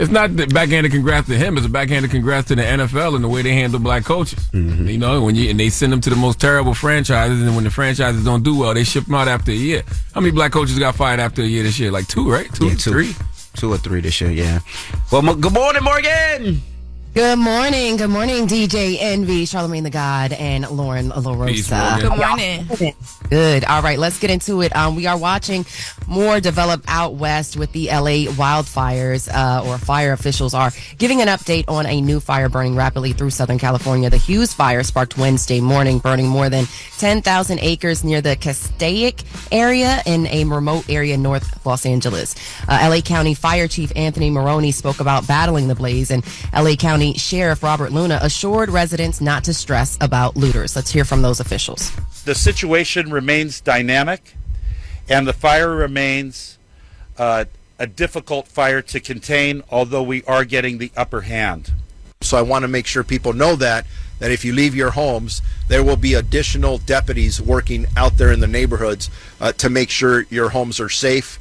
It's not the backhanded congrats to him. It's a backhanded congrats to the NFL and the way they handle black coaches. Mm-hmm. You know, and they send them to the most terrible franchises, and when the franchises don't do well, they ship them out after a year. How many black coaches got fired after a year this year? Like 2, right? 2 3? 2 or 3 this year, yeah. Well, good morning, Morgan. Good morning, DJ Envy, Charlamagne the God, and Lauren LaRosa. Good morning. Good. All right, let's get into it. We are watching more develop out west with the LA wildfires, or fire officials are giving an update on a new fire burning rapidly through Southern California. The Hughes fire sparked Wednesday morning, burning more than 10,000 acres near the Castaic area in a remote area north Los Angeles. LA County Fire Chief Anthony Maroney spoke about battling the blaze, and LA County Sheriff Robert Luna assured residents not to stress about looters. Let's hear from those officials. The situation remains dynamic, and the fire remains a difficult fire to contain, although we are getting the upper hand. So I want to make sure people know that if you leave your homes, there will be additional deputies working out there in the neighborhoods to make sure your homes are safe.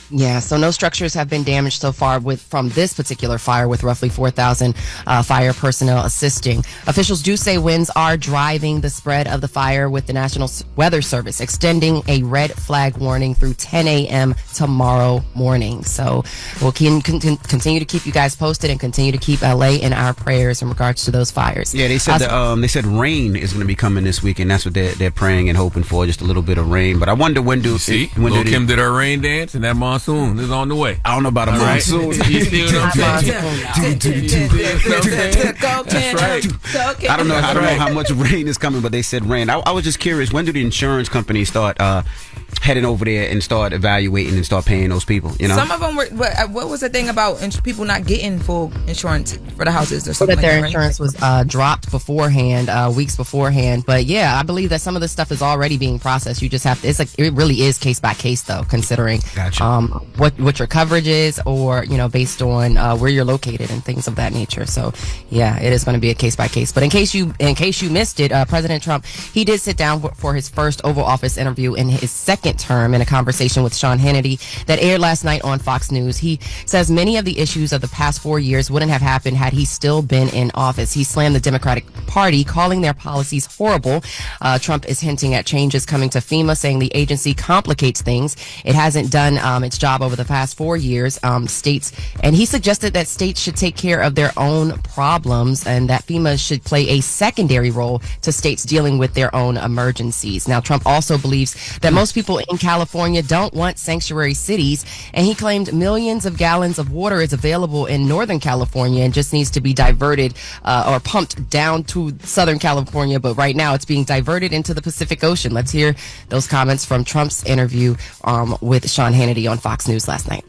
Yeah, so no structures have been damaged so far from this particular fire, with roughly 4,000 fire personnel assisting. Officials do say winds are driving the spread of the fire, with the National Weather Service extending a red flag warning through 10 a.m. tomorrow morning. So we'll continue to keep you guys posted and continue to keep LA in our prayers in regards to those fires. Yeah, they said they said rain is going to be coming this week, and that's what they're praying and hoping for, just a little bit of rain. But I wonder when Lil' Kim did her rain dance, and that monsoon is on the way. I don't know about a monsoon. You see what I'm saying? That's right. I don't know how much rain is coming, but they said rain. I was just curious, when do the insurance companies start heading over there and start evaluating and start paying those people? You know, some of them were. What was the thing about people not getting full insurance for the houses or something? That their right? insurance was dropped beforehand, weeks beforehand. But yeah, I believe that some of this stuff is already being processed. You just have to. It really is case by case though, considering what your coverage is, or based on where you're located and things of that nature. So yeah, it is going to be a case by case. But in case you missed it, President Trump, he did sit down for his first Oval Office interview in his second term in a conversation with Sean Hannity that aired last night on Fox News. He says many of the issues of the past 4 years wouldn't have happened had he still been in office. He slammed the Democratic Party, calling their policies horrible. Trump is hinting at changes coming to FEMA, saying the agency complicates things. It hasn't done its job over the past 4 years. And he suggested that states should take care of their own problems, and that FEMA should play a secondary role to states dealing with their own emergencies. Now, Trump also believes that most people in California don't want sanctuary cities, and he claimed millions of gallons of water is available in Northern California and just needs to be diverted or pumped down to Southern California. But right now it's being diverted into the Pacific Ocean. Let's hear those comments from Trump's interview with Sean Hannity on Fox News last night.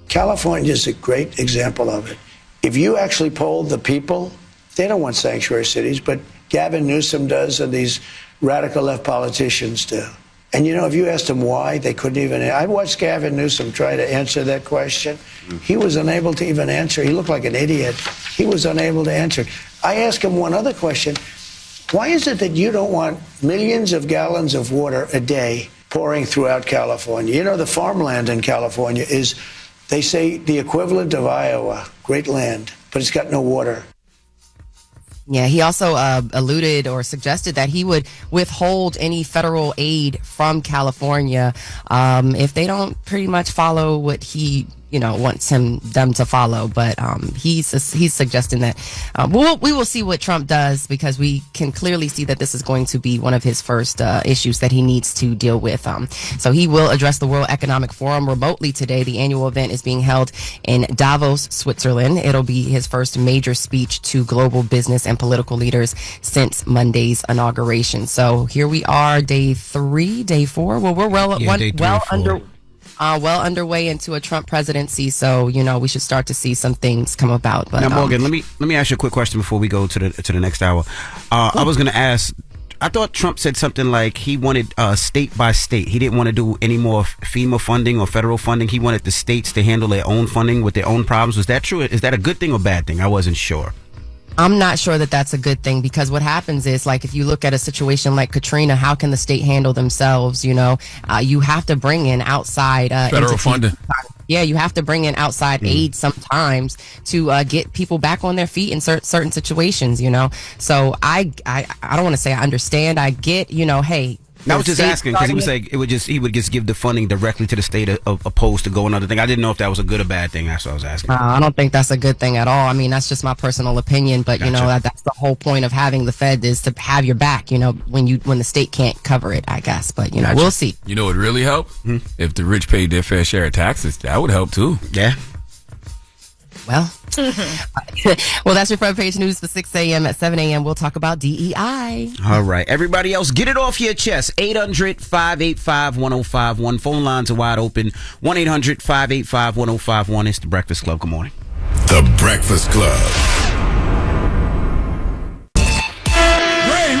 California is a great example of it. If you actually polled the people, they don't want sanctuary cities, but Gavin Newsom does, and these radical left politicians do. And if you asked them why, they couldn't even. I watched Gavin Newsom try to answer that question. He was unable to even answer. He looked like an idiot. He was unable to answer. I asked him one other question. Why is it that you don't want millions of gallons of water a day pouring throughout California? The farmland in California is, they say, the equivalent of Iowa. Great land, but it's got no water. Yeah, he also alluded or suggested that he would withhold any federal aid from California if they don't pretty much follow what he wants them to follow. But he's suggesting that we will see what Trump does, because we can clearly see that this is going to be one of his first issues that he needs to deal with. So he will address the World Economic Forum remotely today. The annual event is being held in Davos, Switzerland. It'll be his first major speech to global business and political leaders since Monday's inauguration. So here we are, day 4. Well, we're well underway into a Trump presidency, so we should start to see some things come about. But now, Morgan, let me ask you a quick question before we go to the next hour. I was going to ask. I thought Trump said something like he wanted state by state. He didn't want to do any more FEMA funding or federal funding. He wanted the states to handle their own funding with their own problems. Was that true? Is that a good thing or bad thing? I wasn't sure. I'm not sure that that's a good thing, because what happens is, like, if you look at a situation like Katrina, how can the state handle themselves? You know, you have to bring in outside federal funding. Yeah, you have to bring in outside aid sometimes to get people back on their feet in certain situations. You know, so I don't want to say I understand. I get, you know, hey. I was just asking because he was like he would just give the funding directly to the state opposed to go another thing. I didn't know if that was a good or bad thing. That's what I was asking. I don't think that's a good thing at all. I mean, that's just my personal opinion, but you know, that's the whole point of having the Fed, is to have your back, you know, when the state can't cover it, I guess. But you know, we'll see. You know what really help? If the rich paid their fair share of taxes, that would help too. Yeah. Well, well, that's your front page news for 6 a.m. At 7 a.m., we'll talk about DEI. All right. Everybody else, get it off your chest. 800-585-1051. Phone lines are wide open. 1-800-585-1051. It's The Breakfast Club. Good morning. The Breakfast Club. Ray!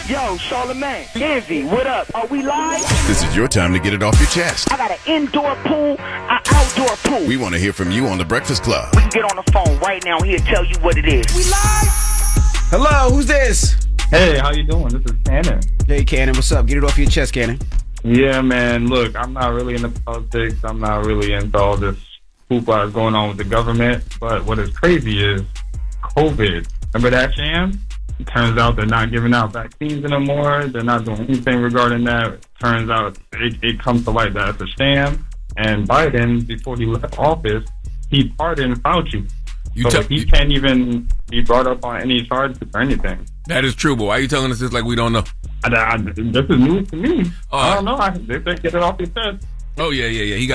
Yo, Charlamagne, Envy, what up? Are we live? This is your time to get it off your chest. I got an indoor pool, an outdoor pool. We want to hear from you on The Breakfast Club. We can get on the phone right now. He'll tell you what it is. We live? Hello, who's this? Hey, how you doing? This is Cannon. Hey, Cannon, what's up? Get it off your chest, Cannon. Yeah, man. Look, I'm not really into politics. I'm not really into all this hoopla going on with the government. But what is crazy is COVID. Remember that sham? It turns out they're not giving out vaccines anymore. They're not doing anything regarding that. It turns out it comes to light that it's a sham. And Biden, before he left office, he pardoned Fauci. He can't even be brought up on any charges or anything. That is true, but why are you telling us this like we don't know? This is news to me. I don't know. They get it off his chest. Oh yeah. He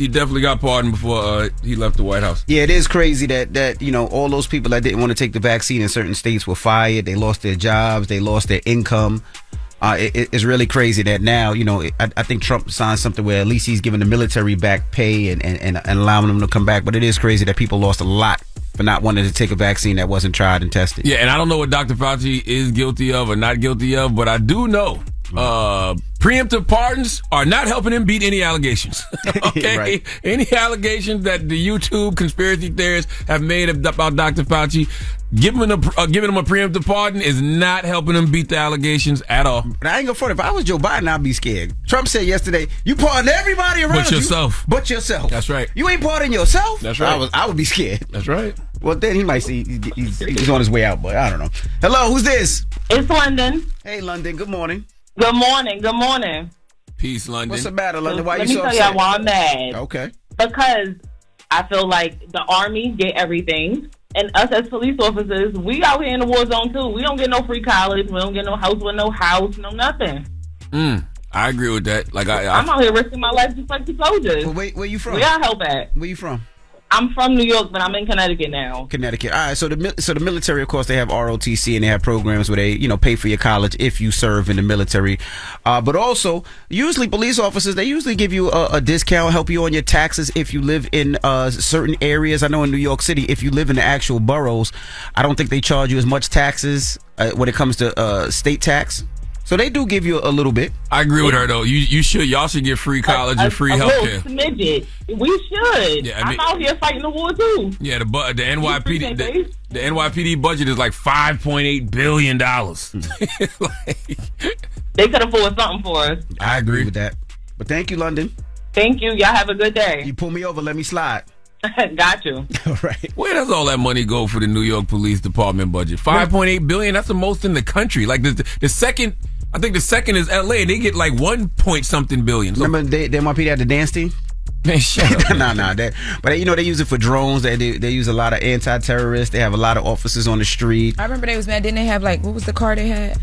definitely got pardoned before he left the White House. Yeah, it is crazy that you know, all those people that didn't want to take the vaccine in certain states were fired. They lost their jobs. They lost their income. It's really crazy that now, you know, I think Trump signed something where at least he's giving the military back pay and allowing them to come back. But it is crazy that people lost a lot for not wanting to take a vaccine that wasn't tried and tested. Yeah, and I don't know what Dr. Fauci is guilty of or not guilty of, but I do know preemptive pardons are not helping him beat any allegations. Okay? Right. Any allegations that the YouTube conspiracy theorists have made about Dr. Fauci, giving him a preemptive pardon is not helping him beat the allegations at all. But I ain't gonna front. If I was Joe Biden, I'd be scared. Trump said yesterday, you pardon everybody around but yourself. But yourself. That's right. You ain't pardoning yourself? That's right. I would be scared. That's right. Well, then he might see he's on his way out, but I don't know. Hello, who's this? It's London. Hey, London. Good morning. Good morning. Good morning. Peace, London. What's the matter, London? Why Let you me so tell upset? y'all why I'm mad. Okay. Because I feel like the Army get everything, and us as police officers, we out here in the war zone too. We don't get no free college. We don't get no house with no house, no nothing. I agree with that. Like I'm out here risking my life just like the soldiers. Well, where you from? Where y'all help at? Where you from? I'm from New York, but I'm in Connecticut now. Connecticut. All right. So the military, of course, they have ROTC and they have programs where they, you know, pay for your college if you serve in the military. But also, usually police officers, they usually give you a discount, help you on your taxes if you live in certain areas. I know in New York City, if you live in the actual boroughs, I don't think they charge you as much taxes when it comes to state tax. So they do give you a little bit. I agree with her though. Y'all should get free college and free healthcare. Smidget. We should. Yeah, I'm out here fighting the war too. Yeah, the NYPD the NYPD budget is like $5.8 billion. They could afford something for us. I agree with that. But thank you, London. Thank you. Y'all have a good day. You pull me over, let me slide. Got you. All right. Where does all that money go for the New York Police Department budget? $5.8 billion. That's the most in the country. Like the second. I think the second is LA. They get like 1 point something billion. So, remember they NYPD had the dance team? Man, shut up. Nah. But you know they use it for drones. They use a lot of anti-terrorists. They have a lot of officers on the street. I remember they was mad. Didn't they have what was the car they had?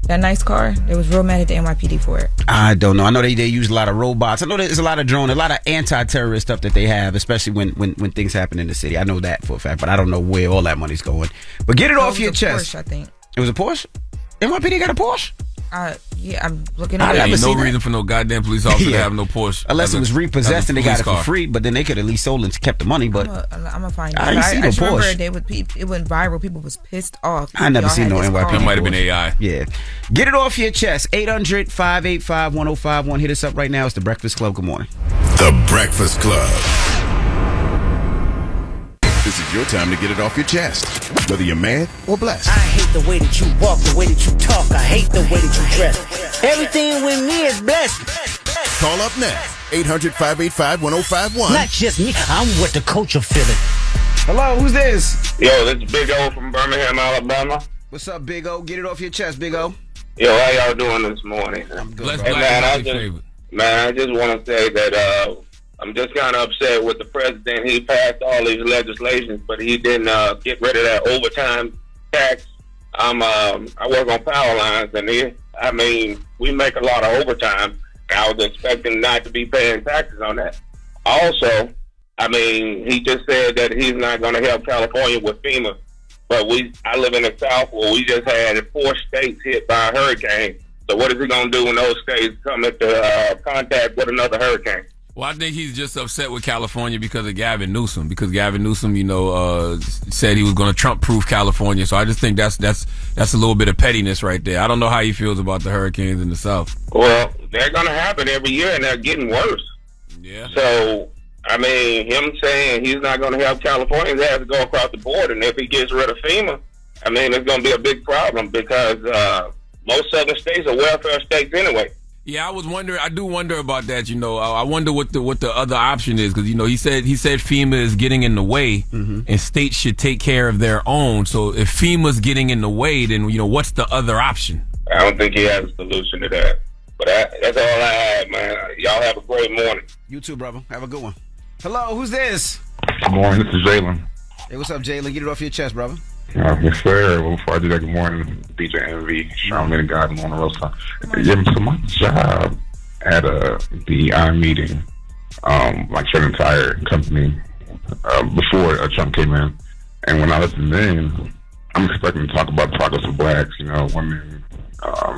That nice car. They was real mad at the NYPD for it. I don't know. I know they use a lot of robots. I know there's a lot of drone, a lot of anti-terrorist stuff that they have, especially when things happen in the city. I know that for a fact, but I don't know where all that money's going. But get it off your chest. Porsche, I think it was a Porsche. NYPD got a Porsche. Yeah, I'm looking at it. Ain't no reason for no goddamn police officer to have no Porsche. Unless it was repossessed and they got it for free, but then they could at least sold and kept the money. But I'm gonna find I it. ain't seen no Porsche. It went viral. People was pissed off. I never seen no NYPD. That might have been AI. Yeah. Get it off your chest. 800-585-1051. Hit us up right now. It's The Breakfast Club. Good morning. The Breakfast Club. This is your time to get it off your chest, whether you're mad or blessed. I hate the way that you walk, the way that you talk. I hate the way that you dress. Everything with me is blessed. Call up now, 800-585-1051. Not just me, I'm what the culture feeling. Hello, who's this? Yo, this is Big O from Birmingham, Alabama. What's up, Big O? Get it off your chest, Big O. Yo, how y'all doing this morning? I'm good. Hey, man, I just want to say that I'm just kind of upset with the president. He passed all these legislations, but he didn't get rid of that overtime tax. I work on power lines, and we make a lot of overtime. I was expecting not to be paying taxes on that. Also, he just said that he's not going to help California with FEMA. But I live in the South where we just had 4 states hit by a hurricane. So what is he going to do when those states come into contact with another hurricane? Well, I think he's just upset with California because of Gavin Newsom. Because Gavin Newsom, said he was going to Trump-proof California. So I just think that's a little bit of pettiness right there. I don't know how he feels about the hurricanes in the South. Well, they're going to happen every year, and they're getting worse. Yeah. So, him saying he's not going to help California, they have to go across the board. And if he gets rid of FEMA, it's going to be a big problem because most southern states are welfare states anyway. Yeah, I do wonder about that. I wonder what the other option is because he said FEMA is getting in the way, and states should take care of their own. So if FEMA's getting in the way, then what's the other option? I don't think he has a solution to that. But that's all I have, man. Y'all have a great morning. You too, brother. Have a good one. Hello, who's this? Good morning. This is Jalen. Hey, what's up, Jalen? Get it off your chest, brother. Yes, sir. Well, before I do that, good morning, DJ Envy, Charlamagne and God, on the roster. Yeah, so my job at a DEI meeting, for an entire company, before Trump came in, and when I listened in, I'm expecting to talk about the progress of blacks, women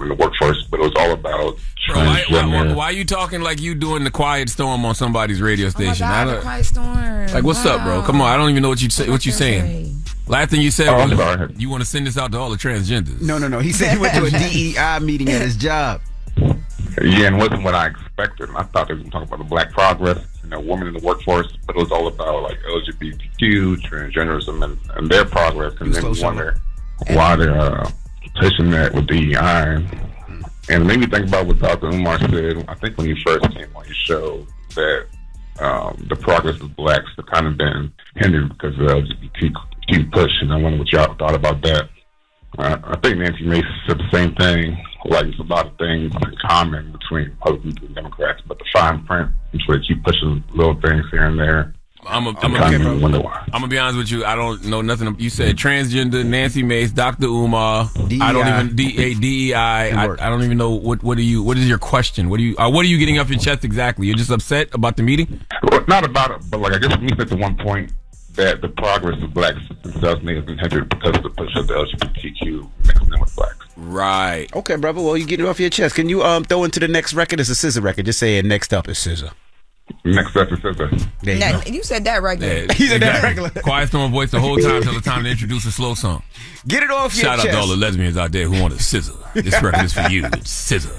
in the workforce, but it was all about transgender. Why are you talking like you doing the quiet storm on somebody's radio station? Oh my God, the quiet storm. Like, what's up, bro? Come on, I don't even know what you saying. Last thing you said was you want to send this out to all the transgenders. No. He said he went to a DEI meeting at his job. Yeah, and it wasn't what I expected. I thought they were going to talk about the black progress, women in the workforce, but it was all about like LGBTQ, transgenderism, and their progress. And then you wonder why they're pushing that with DEI. And it made me think about what Dr. Umar said, I think when you first came on your show, that the progress of blacks have kind of been hindered because of the LGBTQ push, and I wonder what y'all thought about that. I think Nancy Mace said the same thing, like there's a lot of things in common between Republicans and Democrats, but the fine print is where they keep pushing little things here and there. I'm gonna be honest with you. I don't know nothing. You said transgender, Nancy Mace, Dr. Umar. DEI. I don't even DEI. I don't even know what is your question? What are you getting off your chest exactly? You're just upset about the meeting? Well, not about it, but I guess we said to one point that the progress of blacks themselves may have been hindered because of the push of the LGBTQ mixing in with blacks. Right. Okay, brother. Well, you get it off your chest. Can you throw into the next record? It's a SZA record. Just say it. Next up is SZA. Next up is SZA. You said that regular. Yeah, he said that regular. Quiet storm voice the whole time till it's time to introduce a slow song. Get it off your chest. Shout out to all the lesbians out there who want a SZA. This record is for you. It's SZA.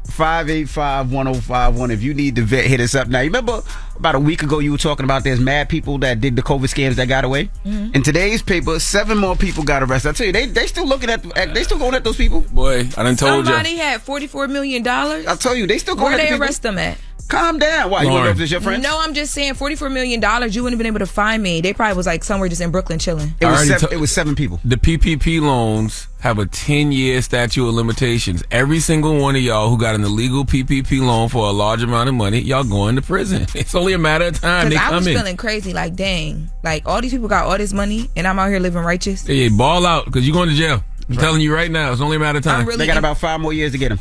800-585-1051. If you need to vet, hit us up. Now, you remember about a week ago you were talking about there's mad people that did the COVID scams that got away? Mm-hmm. In today's paper, 7 more people got arrested. I tell you, they still looking at, they still going at those people. Boy, I done told you. Somebody had $44 million. I told you, they still going Where at they people. arrest them at? Calm down. Why? You want to know if it's your friend? No, I'm just saying $44 million. You wouldn't have been able to find me. They probably was like somewhere just in Brooklyn chilling. It was 7 people. The PPP loans have a 10-year statute of limitations. Every single one of y'all who got an illegal PPP loan for a large amount of money, y'all going to prison. It's only a matter of time. I was feeling crazy. Like, dang. Like, all these people got all this money, and I'm out here living righteous. Yeah, ball out, because you're going to jail. I'm telling you right now, it's only a matter of time. They got about 5 more years to get them.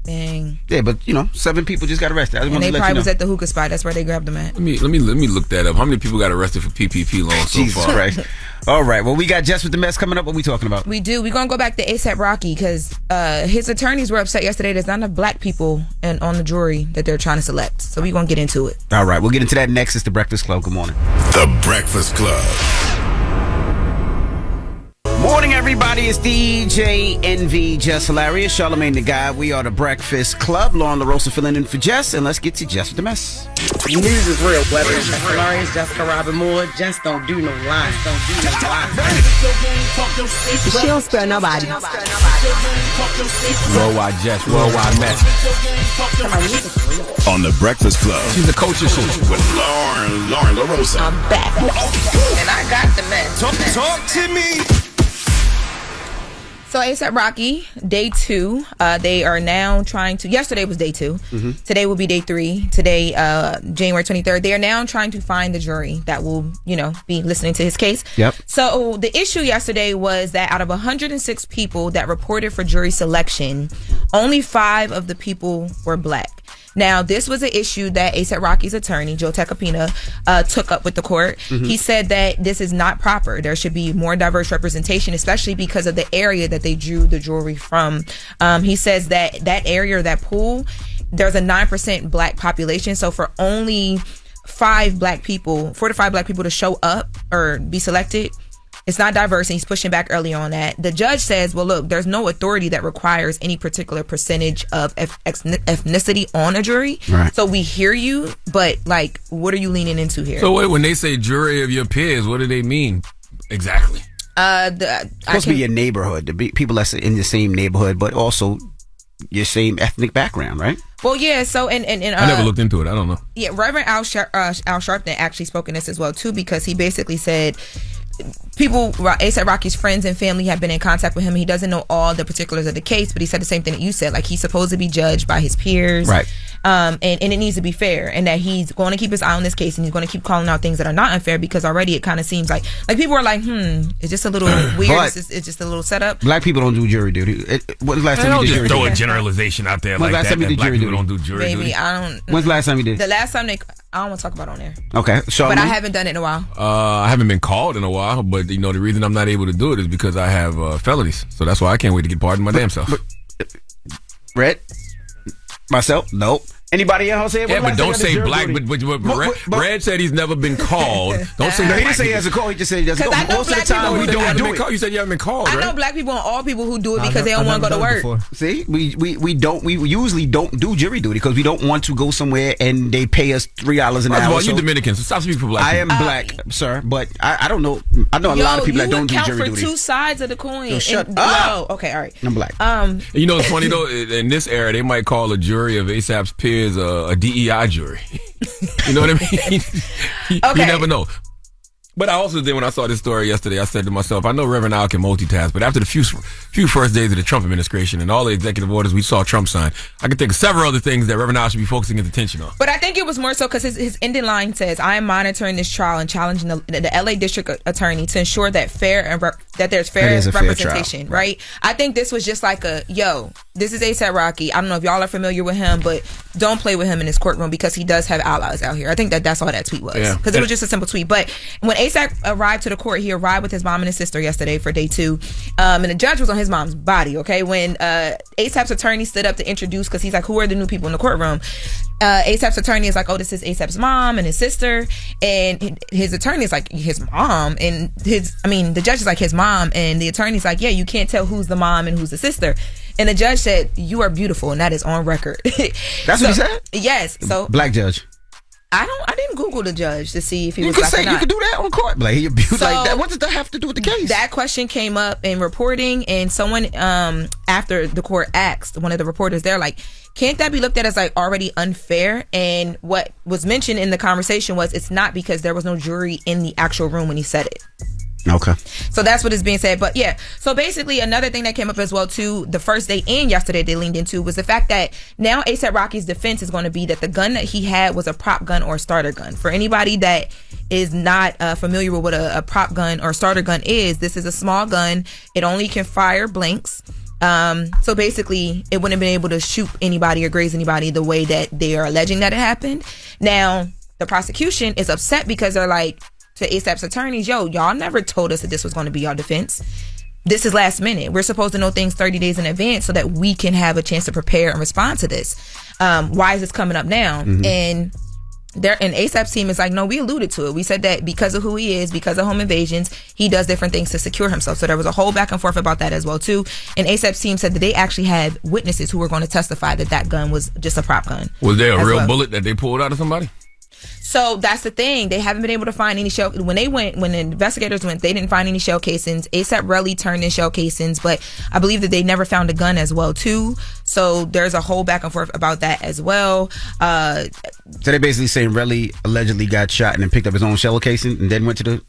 Dang. Yeah, but 7 people just got arrested. And they probably was at the hookah spot. That's where they grabbed them at. Let me look that up. How many people got arrested for PPP loans so far? Christ. All right. Well, we got Jess with the Mess coming up. What we talking about? We do. We're gonna go back to ASAP Rocky because his attorneys were upset yesterday. There's not enough black people on the jury that they're trying to select. So we're gonna get into it. All right. We'll get into that next. It's the Breakfast Club. Good morning. The Breakfast Club. Morning, everybody? It's DJ NV, Jess Hilarious, Charlamagne the Guy. We are the Breakfast Club. Lauren LaRosa filling in for Jess, and let's get to Jess with the Mess. News is real. Whether it's Jess Hilarious, Jessica Robin Moore, Jess don't do no lines. She don't spare nobody. Worldwide Jess, worldwide Mess. On the Breakfast Club. She's the coach of shit. With Lauren LaRosa. I'm back. And I got the mess. Talk to me. So ASAP Rocky, day 2. They are now trying to. Yesterday was day 2. Mm-hmm. Today will be day 3. Today, January 23rd. They are now trying to find the jury that will, be listening to his case. Yep. So the issue yesterday was that out of 106 people that reported for jury selection, only 5 of the people were black. Now, this was an issue that A$AP Rocky's attorney, Joe Tecopina, took up with the court. Mm-hmm. He said that this is not proper. There should be more diverse representation, especially because of the area that they drew the jury from. He says that area, that pool, there's a 9% black population. So for only 4 to 5 black people to show up or be selected, it's not diverse, and he's pushing back early on that. The judge says, well, look, there's no authority that requires any particular percentage of ethnicity on a jury. Right. So we hear you, but, what are you leaning into here? So wait, when they say jury of your peers, what do they mean exactly? It's supposed to be your neighborhood, the people that's in the same neighborhood, but also your same ethnic background, right? Well, yeah, so, and I never looked into it. I don't know. Yeah, Reverend Al Sharpton actually spoke in this as well, too, because he basically said people, A$AP Rocky's friends and family have been in contact with him. He doesn't know all the particulars of the case, but he said the same thing that you said. Like, he's supposed to be judged by his peers. Right. And it needs to be fair, and that he's going to keep his eye on this case, and he's going to keep calling out things that are not unfair, because already it kind of seems like people are like, it's just a little weird. It's just a little setup. Black people don't do jury duty. When's the last time you did jury duty? Throw a generalization out there like that. Black people don't do jury duty. Maybe I don't. When's the last time you did? The last time I don't want to talk about it on there. Okay, but I haven't done it in a while. I haven't been called in a while, but the reason I'm not able to do it is because I have felonies. So that's why I can't wait to get pardoned my damn self. Red? Myself? Nope. Anybody else here? Yeah, but don't say black. But Red said he's never been called. Don't say. No, he didn't say he has a call. He just said he doesn't go. Most of the time, we don't do it. You said you haven't been called. I know black people and all people who do it because they don't want to go to work. Before. See, we don't. We usually don't do jury duty because we don't want to go somewhere and they pay us $3 an hour. Well, you Dominicans, so stop speaking for black. I am black, sir, but I don't know. I know a lot of people that don't do jury duty. You account for 2 sides of the coin. So shut up. Okay, all right. I'm black. You know, it's funny though. In this era, they might call a jury of A$AP's peers a DEI jury. You know what I mean? You never know. But I also did, when I saw this story yesterday, I said to myself, I know Reverend Al can multitask, but after the few first days of the Trump administration and all the executive orders we saw Trump sign, I can think of several other things that Reverend Al should be focusing his attention on. But I think it was more so because his ending line says, I am monitoring this trial and challenging the LA District Attorney to ensure that there's fair representation, right? I think this was just like this is A$AP Rocky. I don't know if y'all are familiar with him, but don't play with him in this courtroom because he does have allies out here. I think that's all that tweet was. Because it was just a simple tweet. But when A$AP arrived to the court, he arrived with his mom and his sister yesterday for day 2. And the judge was on his mom's body, okay? When A$AP's attorney stood up to introduce, because he's like, who are the new people in the courtroom? A$AP's attorney is like, oh, this is A$AP's mom and his sister. And his attorney is like, his mom. And the judge is like, his mom. And the attorney's like, yeah, you can't tell who's the mom and who's the sister. And the judge said, you are beautiful. And that is on record. That's what he said? Yes. So black judge. I didn't Google the judge to see if he was black or not. You could do that on court. Like, like that. What does that have to do with the case? That question came up in reporting, and someone after the court asked one of the reporters, they're like, can't that be looked at as like already unfair? And what was mentioned in the conversation was it's not, because there was no jury in the actual room when he said it. Okay. So that's what is being said. But yeah, so basically another thing that came up as well too, the first day and yesterday they leaned into, was the fact that now A$AP Rocky's defense is going to be that the gun that he had was a prop gun or a starter gun. For anybody that is not familiar with what a prop gun or starter gun is, this is a small gun. It only can fire blanks. So basically it wouldn't have been able to shoot anybody or graze anybody the way that they are alleging that it happened. Now the prosecution is upset because they're like, to A$AP's attorneys, y'all never told us that this was going to be our defense. This is last minute. We're supposed to know things 30 days in advance so that we can have a chance to prepare and respond to this. Why is this coming up now? Mm-hmm. And And ASAP's team is like, no, we alluded to it. We said that because of who he is, because of home invasions, he does different things to secure himself. So there was a whole back and forth about that as well, too. And ASAP's team said that they actually had witnesses who were going to testify that gun was just a prop gun. Was there a real bullet that they pulled out of somebody? So that's the thing. They haven't been able to find any shell. When the investigators went, they didn't find any shell casings. ASAP rarely turned in shell casings, but I believe that they never found a gun as well, too. So there's a whole back and forth about that as well. So they basically saying Relly allegedly got shot and then picked up his own shell casing and then went to the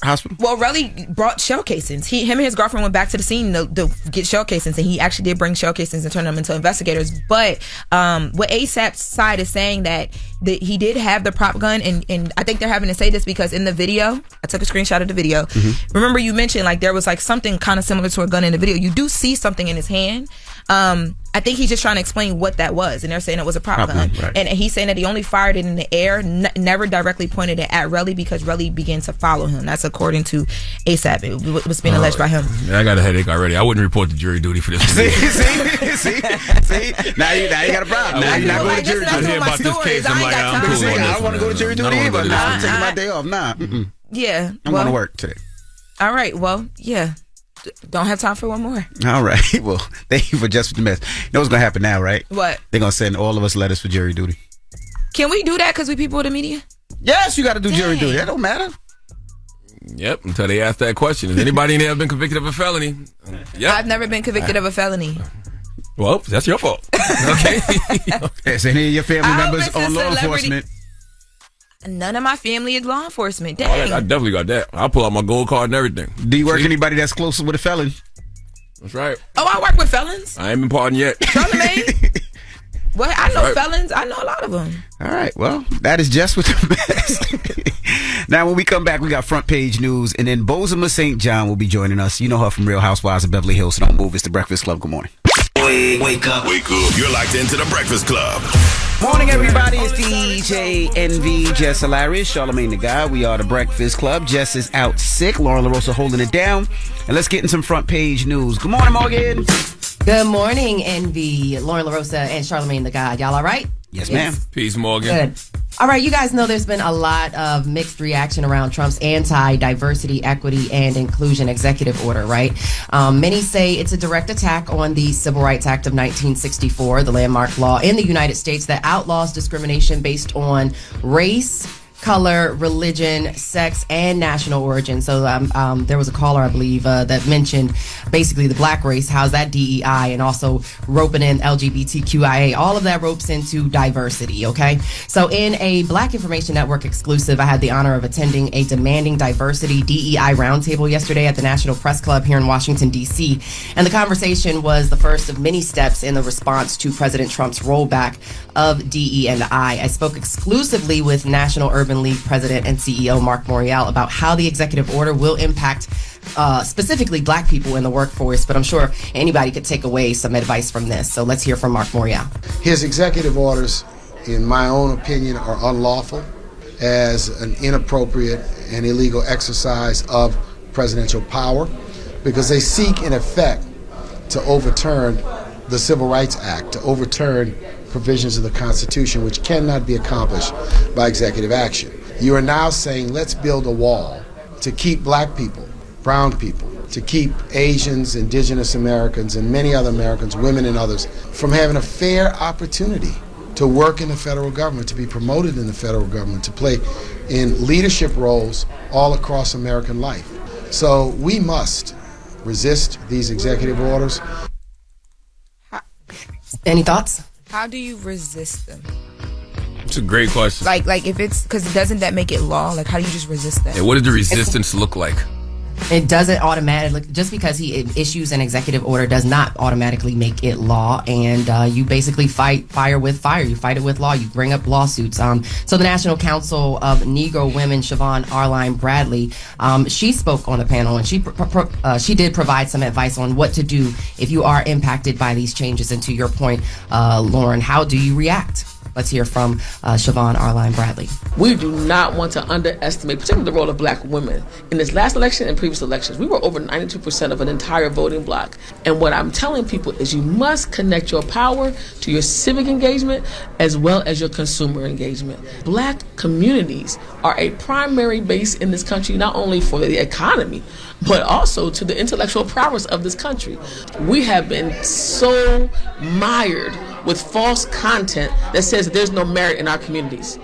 hospital? Well, Relly brought shell casings. Him and his girlfriend went back to the scene to get shell casings, and he actually did bring shell casings and turn them into investigators. But what ASAP's side is saying that he did have the prop gun, and I think they're having to say this because in the video, I took a screenshot of the video. Mm-hmm. Remember you mentioned like there was like something kind of similar to a gun in the video. You do see something in his hand. I think he's just trying to explain what that was, and they're saying it was a prop gun. Right. And he's saying that he only fired it in the air, never directly pointed it at Relly because Relly began to follow him. That's according to ASAP. It was being alleged by him. I got a headache already. I wouldn't report to jury duty for this. see? Now you got a problem. Now you're not going to jury duty. I hear about this case. I'm like, I'm cool. I don't want to go to jury duty either. I'm taking my day off. Yeah. I'm going to work today. All right. Well, yeah. Don't have time for one more. All right. Well, thank you for Jess With The Mess. You know what's going to happen now, right? What? They're going to send all of us letters for jury duty. Can we do that because we people with the media? Yes, you got to do jury duty. That don't matter. Yep, until they ask that question. Has anybody in there been convicted of a felony? Yep. I've never been convicted of a felony. Well, that's your fault. Okay. Is any of your family members on law enforcement? None of my family is law enforcement. Dang. I definitely got that. I'll pull out my gold card and everything. Do you work anybody that's closer with a felon? That's right. Oh, I work with felons. I ain't been pardoned yet. Charlamagne? Well, I know felons. I know a lot of them. All right. Well, that is Jess With The Mess. Now, when we come back, we got front page news, and then Bozoma St. John will be joining us. You know her from Real Housewives of Beverly Hills. So don't move. It's the Breakfast Club. Good morning. Wake up. You're locked into the Breakfast Club. Morning, everybody. It's DJ NV, Jess Hilarious, Charlamagne the Guy. We are the Breakfast Club. Jess is out sick. Lauren LaRosa holding it down. And let's get in some front page news. Good morning, Morgan. Good morning, NV, Lauren LaRosa, and Charlamagne the Guy. Y'all all right? Yes, ma'am. Peace, Morgan. Good. All right, you guys know there's been a lot of mixed reaction around Trump's anti-diversity, equity, and inclusion executive order, right? Many say it's a direct attack on the Civil Rights Act of 1964, the landmark law in the United States that outlaws discrimination based on race, color, religion, sex, and national origin. So there was a caller, I believe, that mentioned basically the black race. How's that DEI? And also roping in LGBTQIA. All of that ropes into diversity, okay? So in a Black Information Network exclusive, I had the honor of attending a demanding diversity DEI roundtable yesterday at the National Press Club here in Washington, D.C. And the conversation was the first of many steps in the response to President Trump's rollback of DE&I. I spoke exclusively with National Urban League President and CEO Mark Morial about how the executive order will impact specifically black people in the workforce, but I'm sure anybody could take away some advice from this. So let's hear from Mark Morial. His executive orders, in my own opinion, are unlawful as an inappropriate and illegal exercise of presidential power because they seek, in effect, to overturn the Civil Rights Act, to overturn provisions of the Constitution, which cannot be accomplished by executive action. You are now saying, let's build a wall to keep black people, brown people, to keep Asians, indigenous Americans, and many other Americans, women and others, from having a fair opportunity to work in the federal government, to be promoted in the federal government, to play in leadership roles all across American life. So we must resist these executive orders. Any thoughts? How do you resist them? It's a great question. Like if it's because doesn't that make it law? Like how do you just resist that? Yeah, what does the resistance look like? It doesn't automatically, just because he issues an executive order does not automatically make it law. And you basically fight fire with fire. You fight it with law. You bring up lawsuits. So the National Council of Negro Women, Siobhan Arline Bradley, she spoke on the panel, and she did provide some advice on what to do if you are impacted by these changes. And to your point, Lauren, how do you react? Let's hear from Siobhan Arline Bradley. We do not want to underestimate, particularly the role of black women. In this last election and previous elections, we were over 92% of an entire voting bloc. And what I'm telling people is you must connect your power to your civic engagement as well as your consumer engagement. Black communities are a primary base in this country, not only for the economy, but also to the intellectual prowess of this country. We have been so mired with false content that says that there's no merit in our communities.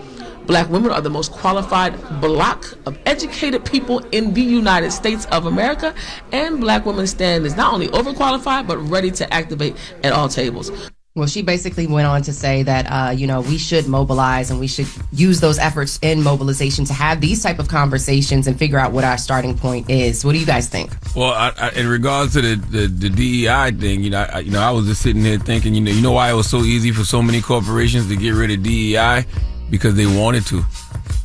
Black women are the most qualified block of educated people in the United States of America, and black women stand as not only overqualified, but ready to activate at all tables. Well, she basically went on to say that, we should mobilize and we should use those efforts in mobilization to have these type of conversations and figure out what our starting point is. What do you guys think? Well, in regards to the DEI thing, I was just sitting there thinking, you know why it was so easy for so many corporations to get rid of DEI? Because they wanted to.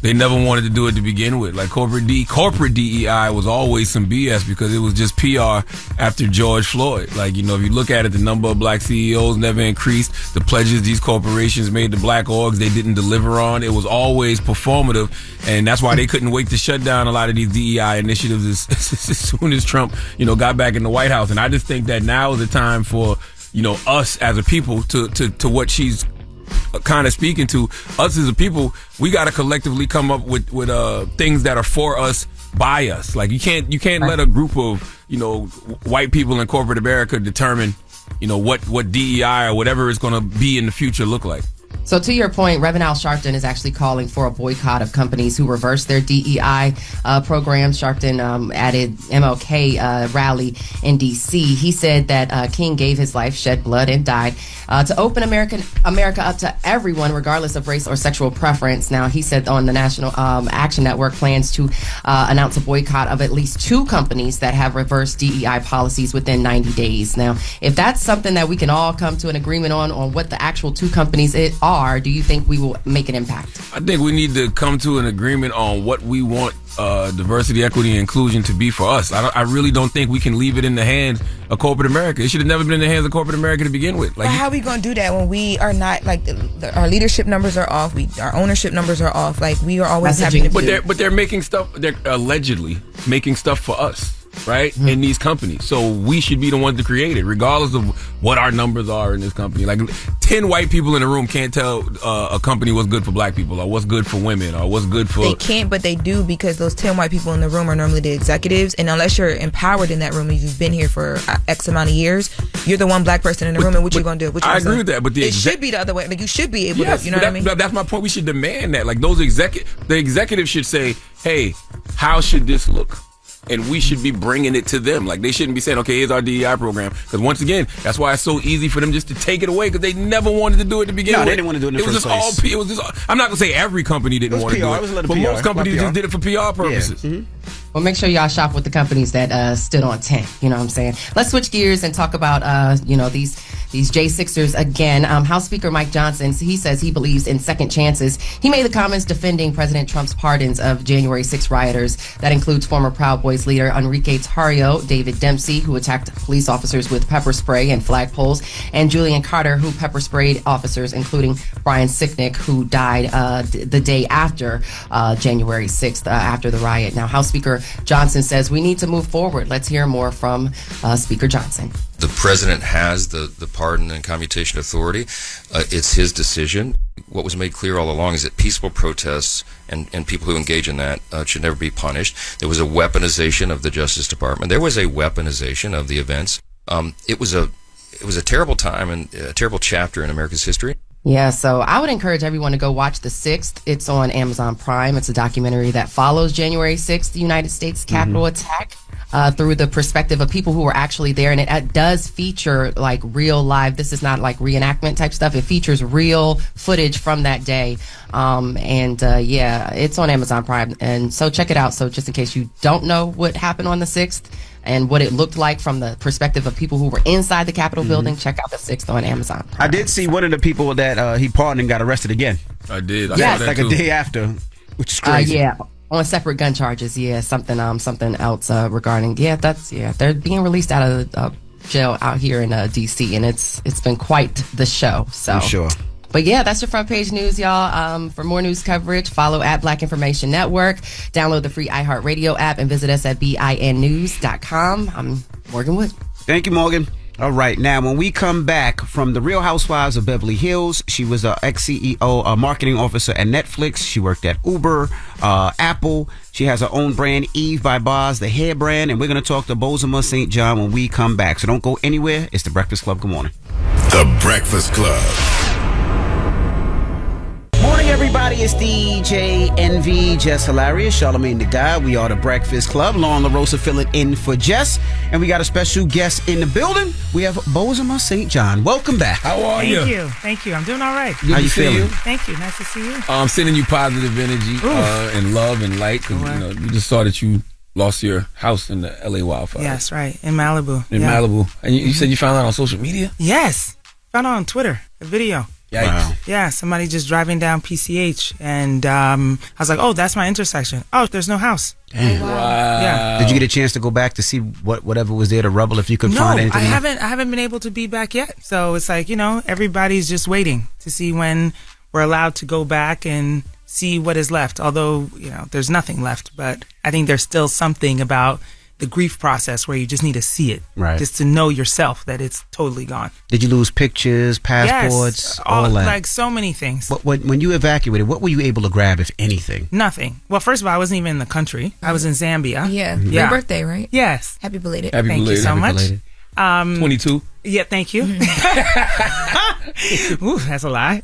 They never wanted to do it to begin with. Like corporate DEI was always some BS because it was just PR after George Floyd. Like, if you look at it, the number of black CEOs never increased. The pledges these corporations made to black orgs, they didn't deliver on. It was always performative. And that's why they couldn't wait to shut down a lot of these DEI initiatives as soon as Trump, got back in the White House. And I just think that now is the time for, us as a people to what she's kind of speaking to us as a people. We got to collectively come up with things that are for us, by us. Like you can't let a group of white people in corporate America determine what DEI or whatever is going to be in the future look like. So to your point, Reverend Al Sharpton is actually calling for a boycott of companies who reverse their DEI programs. Sharpton added MLK rally in D.C. He said that King gave his life, shed blood, and died to open America up to everyone, regardless of race or sexual preference. Now, he said on the National Action Network plans to announce a boycott of at least 2 companies that have reversed DEI policies within 90 days. Now, if that's something that we can all come to an agreement on what the actual 2 companies are, do you think we will make an impact? I think we need to come to an agreement on what we want diversity, equity, and inclusion to be for us. I really don't think we can leave it in the hands of corporate America. It should have never been in the hands of corporate America to begin with. Like, but how are we going to do that when we are not, like, our leadership numbers are off, our ownership numbers are off, like, we are always having to But they're making stuff, they're allegedly making stuff for us, right? Mm-hmm. In these companies. So we should be the ones to create it, regardless of what our numbers are in this company. Like 10 white people in a room can't tell a company what's good for black people or what's good for women or what's good for... They can't, but they do, because those 10 white people in the room are normally the executives, and unless you're empowered in that room and you've been here for X amount of years, you're the one black person in the room, and what you going to do? I agree with that, but it should be the other way. Like, you should be able to, you know what I mean? That's my point. We should demand that. Like, the executives should say, hey, how should this look? And we should be bringing it to them. Like, they shouldn't be saying, okay, here's our DEI program. Because once again, that's why it's so easy for them just to take it away, because they never wanted to do it to begin with. No, they didn't want to do it in the first place. I'm not going to say every company didn't want to do it, but most companies just did it for PR purposes. Yeah. Mm-hmm. Well, make sure y'all shop with the companies that stood on 10. You know what I'm saying? Let's switch gears and talk about, these J6ers again. House Speaker Mike Johnson, he says he believes in second chances. He made the comments defending President Trump's pardons of January 6 rioters. That includes former Proud Boys leader Enrique Tarrio, David Dempsey, who attacked police officers with pepper spray and flagpoles, and Julian Carter, who pepper sprayed officers, including Brian Sicknick, who died the day after January 6th, after the riot. Now, House Speaker Johnson says we need to move forward. Let's hear more from Speaker Johnson. The president has the pardon and commutation authority. It's his decision. What was made clear all along is that peaceful protests and people who engage in that should never be punished. There was a weaponization of the Justice Department. There was a weaponization of the events. It was a terrible time and a terrible chapter in America's history. Yeah, so I would encourage everyone to go watch The Sixth. It's on Amazon Prime. It's a documentary that follows January 6th, the United States Capitol attack, through the perspective of people who were actually there. And it does feature like real live. This is not like reenactment type stuff. It features real footage from that day. It's on Amazon Prime. And so check it out. So just in case you don't know what happened on the 6th, and what it looked like from the perspective of people who were inside the Capitol building, check out The Sixth on Amazon Prime. I did see one of the people that he pardoned got arrested again. I did. Yeah, like a day after, which is crazy. On separate gun charges. Yeah, something else regarding. They're being released out of jail out here in D.C. and it's been quite the show. So I'm sure. But yeah, that's your front page news, y'all. For more news coverage, follow at Black Information Network. Download the free iHeartRadio app and visit us at BINnews.com. I'm Morgan Wood. Thank you, Morgan. All right. Now, when we come back from the Real Housewives of Beverly Hills, she was an ex-CEO, a marketing officer at Netflix. She worked at Uber, Apple. She has her own brand, Eve by Boz, the hair brand. And we're going to talk to Bozoma St. John when we come back. So don't go anywhere. It's The Breakfast Club. Good morning. The Breakfast Club. Morning, everybody. It's DJ NV, Jess Hilarious, Charlamagne the Guy. We are The Breakfast Club. Lauren LaRosa filling in for Jess. And we got a special guest in the building. We have Bozoma St. John. Welcome back. How are you? Thank you. I'm doing all right. How you feeling? Thank you. Nice to see you. I'm sending you positive energy and love and light because you just saw that you lost your house in the LA wildfire. Yes, right. In Malibu. Malibu. And you said you found out on social media? Yes. Found out on Twitter, a video. Yikes. Wow. Yeah, somebody just driving down PCH, and I was like, "Oh, that's my intersection. Oh, there's no house." Damn. Wow. Yeah. Did you get a chance to go back to see whatever was there to rubble if you could find anything? I haven't been able to be back yet. So it's like, everybody's just waiting to see when we're allowed to go back and see what is left. Although, there's nothing left, but I think there's still something about the grief process where you just need to see it, right? Just to know yourself that it's totally gone. Did you lose pictures, passports, all that? Like so many things. When you evacuated, what were you able to grab, if anything? Nothing. Well, first of all, I wasn't even in the country. I was in Zambia. Yeah. Your birthday, right? Yes. Happy belated. Thank you so much. 22. Yeah, thank you. Ooh, that's a lie.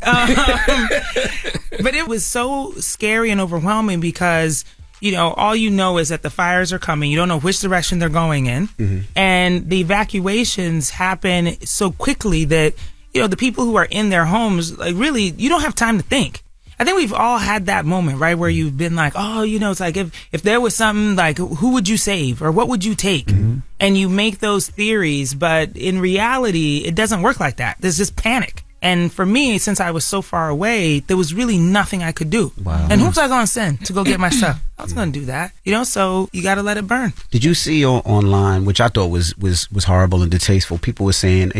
But it was so scary and overwhelming because all is that the fires are coming. You don't know which direction they're going in. Mm-hmm. And the evacuations happen so quickly that, the people who are in their homes, like really, you don't have time to think. I think we've all had that moment, right? Where you've been like, it's like if there was something like, who would you save or what would you take? Mm-hmm. And you make those theories, but in reality, it doesn't work like that. There's just panic. And for me, since I was so far away, there was really nothing I could do. Wow. And who was I going to send to go get my stuff? I was going to do that, so you got to let it burn. Did you see online, which I thought was horrible and distasteful, people were saying,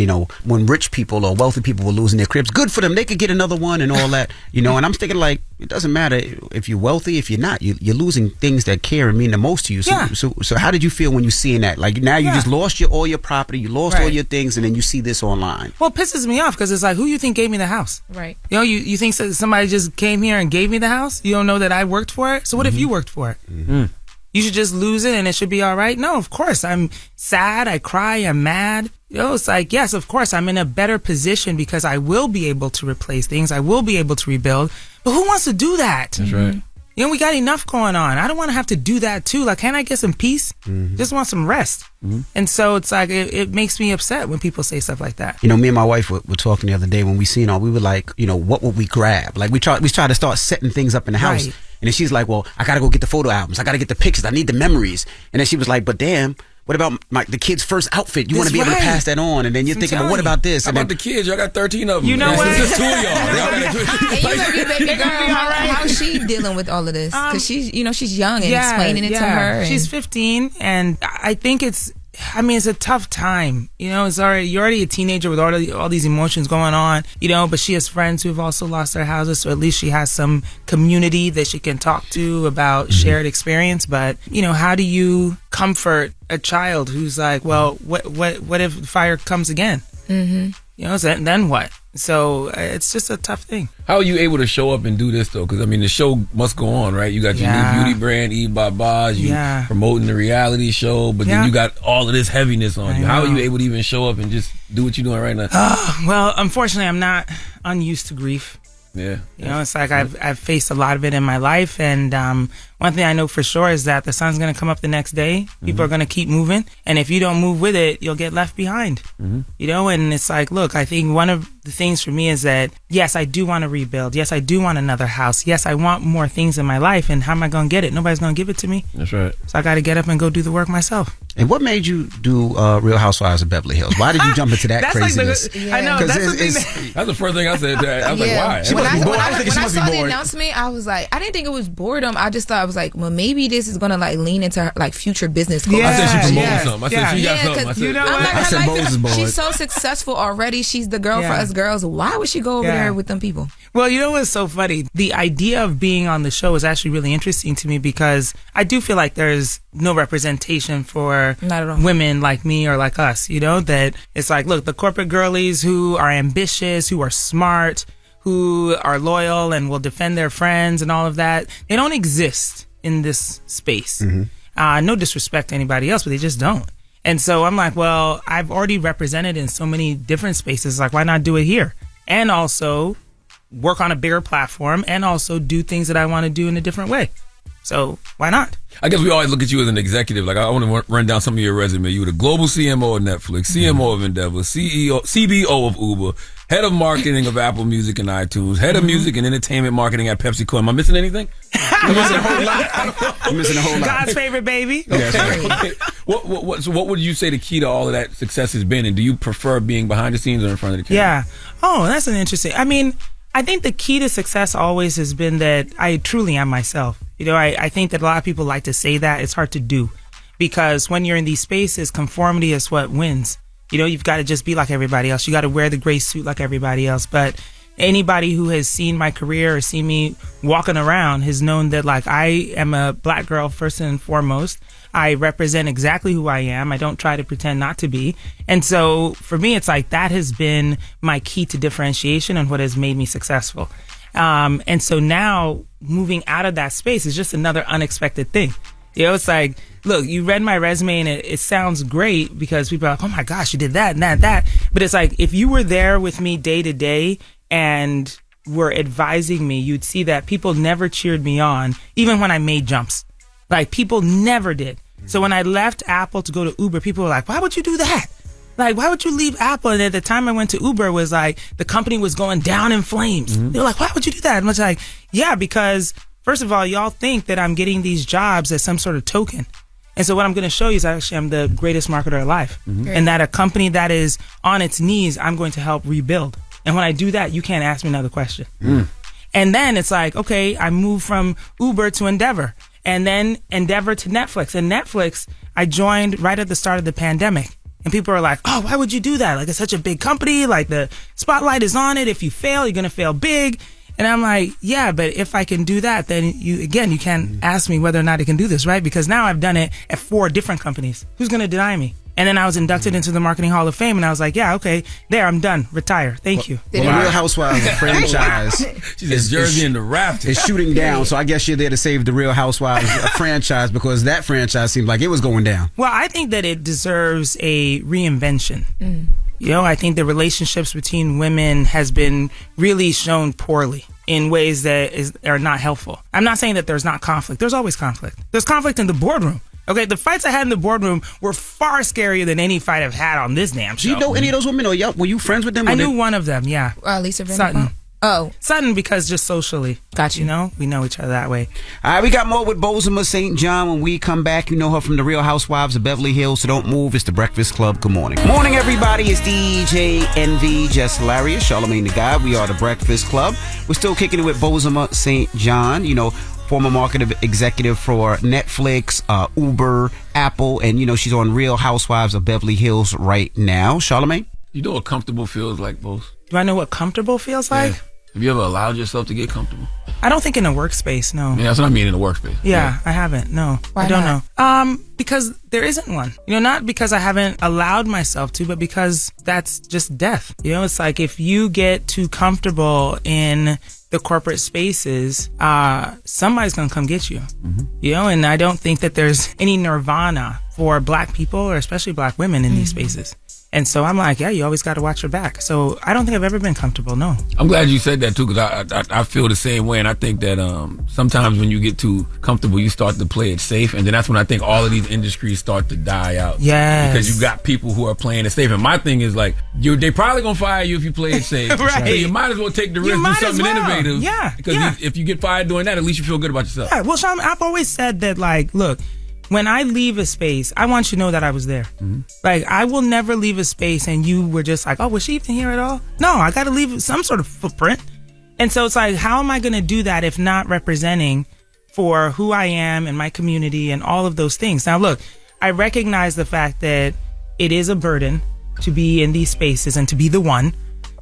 when rich people or wealthy people were losing their cribs, good for them, they could get another one and all that, and I'm thinking like, it doesn't matter if you're wealthy, if you're not, you're losing things that care and mean the most to you. So, yeah. so how did you feel when you seeing that? Like now you just lost all your property, you lost all your things, and then you see this online. Well, it pisses me off because it's like, who you think gave me the house? Right. You think somebody just came here and gave me the house? You don't know that I worked for it? So what if you worked for it? Mm-hmm. You should just lose it and it should be all right? No, of course. I'm sad. I cry. I'm mad. It's like, yes, of course, I'm in a better position because I will be able to replace things. I will be able to rebuild. But who wants to do that? That's right. We got enough going on. I don't want to have to do that too. Like, can I get some peace? Mm-hmm. Just want some rest. Mm-hmm. And so it's like, it makes me upset when people say stuff like that. Me and my wife were talking the other day when we seen all, we were like, what would we grab? Like we try to start setting things up in the house. Right. And then she's like, well, I got to go get the photo albums. I got to get the pictures. I need the memories. And then she was like, but damn, what about the kid's first outfit? You want to be able to pass that on. And then you're thinking, well, what about this? How about the kids? Y'all got 13 of them. You know what? It's just 2 of y'all. And you baby girl, how's she dealing with all of this? Because she's young and explaining it to her. She's 15, and I think it's a tough time. You're already a teenager with all these emotions going on, but she has friends who've also lost their houses, so at least she has some community that she can talk to about shared experience. But, how do you comfort a child who's like, well, what if fire comes again? Mm-hmm. So then what? So it's just a tough thing. How are you able to show up and do this though? Because the show must go on, right? You got your new beauty brand, Eve by Boz. You promoting the reality show, but then you got all of this heaviness on you. How are you able to even show up and just do what you're doing right now? Well, unfortunately, I'm not unused to grief. Yeah. It's like I've faced a lot of it in my life, and one thing I know for sure is that the sun's going to come up the next day. People are going to keep moving, and if you don't move with it, you'll get left behind. And it's like, look, I think one of the things for me is that, yes, I do want to rebuild. Yes, I do want another house. Yes, I want more things in my life, and how am I going to get it? Nobody's going to give it to me. That's right. So I got to get up and go do the work myself. And what made you do Real Housewives of Beverly Hills? Why did you jump into that craziness? I know. That's the first thing I said. I was like, why? When I saw the announcement, I was like, I didn't think it was boredom. I just thought was like, well, maybe this is gonna like lean into her, like future business goals. I said she promoted something. I said she got something. I said, you know what? I'm I said Moses boy. she's so successful already. She's the girl for us girls. Why would she go over there with them people? Well, you know what's so funny? The idea of being on the show is actually really interesting to me because I do feel like there's no representation for women like me or like us, you know, that it's like, look, the corporate girlies who are ambitious, who are smart, who are loyal and will defend their friends and all of that, they don't exist in this space. No disrespect to anybody else, but they just don't. And so I'm like, well, I've already represented in so many different spaces, like why not do it here? And also work on a bigger platform and also do things that I want to do in a different way. So why not? I guess we always look at you as an executive. Like, I want to run down some of your resume. You were the global CMO of Netflix, CMO of Endeavor, CBO of Uber, head of marketing of Apple Music and iTunes, head of music and entertainment marketing at PepsiCo. Am I missing anything? I'm missing a whole lot. I'm missing a whole lot. God's favorite baby. Okay. What would you say the key to all of that success has been? And do you prefer being behind the scenes or in front of the camera? Yeah. Oh, that's an interesting. I mean, I think the key to success always has been that I truly am myself. You know, I think that a lot of people like to say that. It's hard to do because when you're in these spaces, conformity is what wins. You know, you've got to just be like everybody else. You got to wear the gray suit like everybody else. But anybody who has seen my career or seen me walking around has known that, like, I am a black girl first and foremost. I represent exactly who I am. I don't try to pretend not to be. And so for me, it's like that has been my key to differentiation and what has made me successful. And so now moving out of that space is just another unexpected thing. You know, it's like, look, you read my resume and it sounds great because people are like, oh my gosh, you did that and that. But it's like, if you were there with me day to day and were advising me, you'd see that people never cheered me on, even when I made jumps. Like, people never did. So when I left Apple to go to Uber, people were like, why would you do that? Like, why would you leave Apple? And at the time I went to Uber, it was like the company was going down in flames. They were like, why would you do that? And I was like, yeah, because first of all, y'all think that I'm getting these jobs as some sort of token. And so what I'm going to show you is actually I'm the greatest marketer alive. And that a company that is on its knees, I'm going to help rebuild. And when I do that, you can't ask me another question. And then it's like, okay, I moved from Uber to Endeavor. And then Endeavor to Netflix. And Netflix, I joined right at the start of the pandemic. And people are like, oh, why would you do that? Like, it's such a big company. Like, the spotlight is on it. If you fail, you're going to fail big. And I'm like, yeah, but if I can do that, then you can't ask me whether or not I can do this, right? Because now I've done it at 4 different companies. Who's going to deny me? And then I was inducted into the Marketing Hall of Fame, and I was like, yeah, okay, there, I'm done. Retire. Thank you. Well, the Real Housewives franchise She's Jersey in the rafters. Is shooting down, so I guess you're there to save the Real Housewives franchise because that franchise seemed like it was going down. Well, I think that it deserves a reinvention. You know, I think the relationships between women has been really shown poorly in ways that are not helpful. I'm not saying that there's not conflict. There's always conflict. There's conflict in the boardroom. Okay, the fights I had in the boardroom were far scarier than any fight I've had on this damn show. Do you know any of those women, or were you friends with them? I knew one of them, yeah. Lisa Sutton. Oh. Sutton, because just socially. Gotcha. You know, we know each other that way. All right, we got more with Bozoma St. John when we come back. You know her from the Real Housewives of Beverly Hills, so don't move. It's the Breakfast Club. Good morning. Morning, everybody. It's DJ NV, Jess Hilarious, Charlamagne the God. We are the Breakfast Club. We're still kicking it with Bozoma St. John, you know, former marketing executive for Netflix, Uber, Apple, and, you know, she's on Real Housewives of Beverly Hills right now. Charlamagne? You know what comfortable feels like, Bose? Do I know what comfortable feels like? Yeah. Have you ever allowed yourself to get comfortable? I don't think in a workspace, no. Yeah, that's what I mean, in a workspace. Yeah, I haven't, no. Why I don't not? know. Because there isn't one. You know, not because I haven't allowed myself to, but because that's just death. You know, it's like if you get too comfortable in the corporate spaces, somebody's gonna come get you. You know, and I don't think that there's any nirvana for black people, or especially black women in these spaces. And so I'm like, yeah, you always got to watch your back. So I don't think I've ever been comfortable, no. I'm glad you said that too, because I feel the same way. And I think that sometimes when you get too comfortable, you start to play it safe. And then that's when I think all of these industries start to die out. Yes. Because you got people who are playing it safe. And my thing is like, they probably going to fire you if you play it safe. Right. So you might as well take the risk, do something innovative. Yeah. Because if you get fired doing that, at least you feel good about yourself. Yeah. Well, Sean, I've always said that, like, look, when I leave a space, I want you to know that I was there. Like, I will never leave a space and you were just like, oh, was she even here at all? No, I got to leave some sort of footprint. And so it's like, how am I going to do that if not representing for who I am and my community and all of those things. Now, look, I recognize the fact that it is a burden to be in these spaces and to be the one.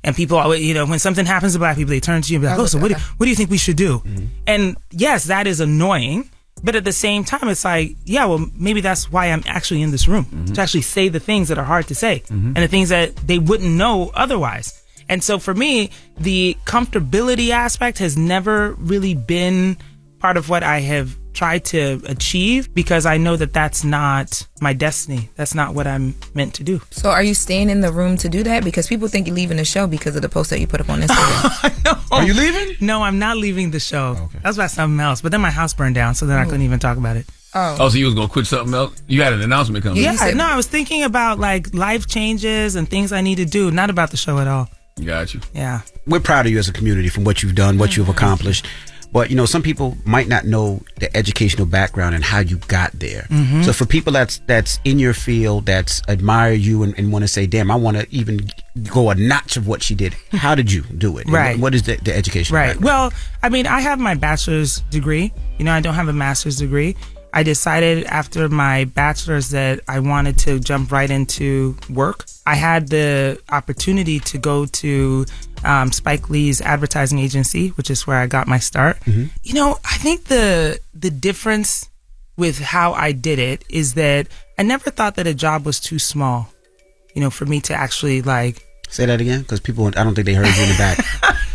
And people always, when something happens to black people, they turn to you and be like, so what do you think we should do? Mm-hmm. And yes, that is annoying. But at the same time, it's like, yeah, well, maybe that's why I'm actually in this room, to actually say the things that are hard to say and the things that they wouldn't know otherwise. And so for me, the comfortability aspect has never really been part of what I have tried to achieve, because I know that that's not my destiny. That's not what I'm meant to do. So are you staying in the room to do that? Because people think you're leaving the show because of the post that you put up on Instagram. No. Are you leaving? No, I'm not leaving the show. Okay. That was about something else. But then my house burned down, so then I couldn't even talk about it. Oh, so you was going to quit something else? You had an announcement coming. Yeah, no, I was thinking about like life changes and things I need to do, not about the show at all. Got you. Yeah. We're proud of you as a community from what you've done, what you've accomplished. But, some people might not know the educational background and how you got there. Mm-hmm. So for people that's in your field, that's admire you and want to say, damn, I want to even go a notch of what she did. How did you do it? Right. What is the education background? Well, I mean, I have my bachelor's degree. I don't have a master's degree. I decided after my bachelor's that I wanted to jump right into work. I had the opportunity to go to Spike Lee's advertising agency, which is where I got my start. Mm-hmm. I think the difference with how I did it is that I never thought that a job was too small, for me to actually like... Say that again, because people, I don't think they heard you in the back.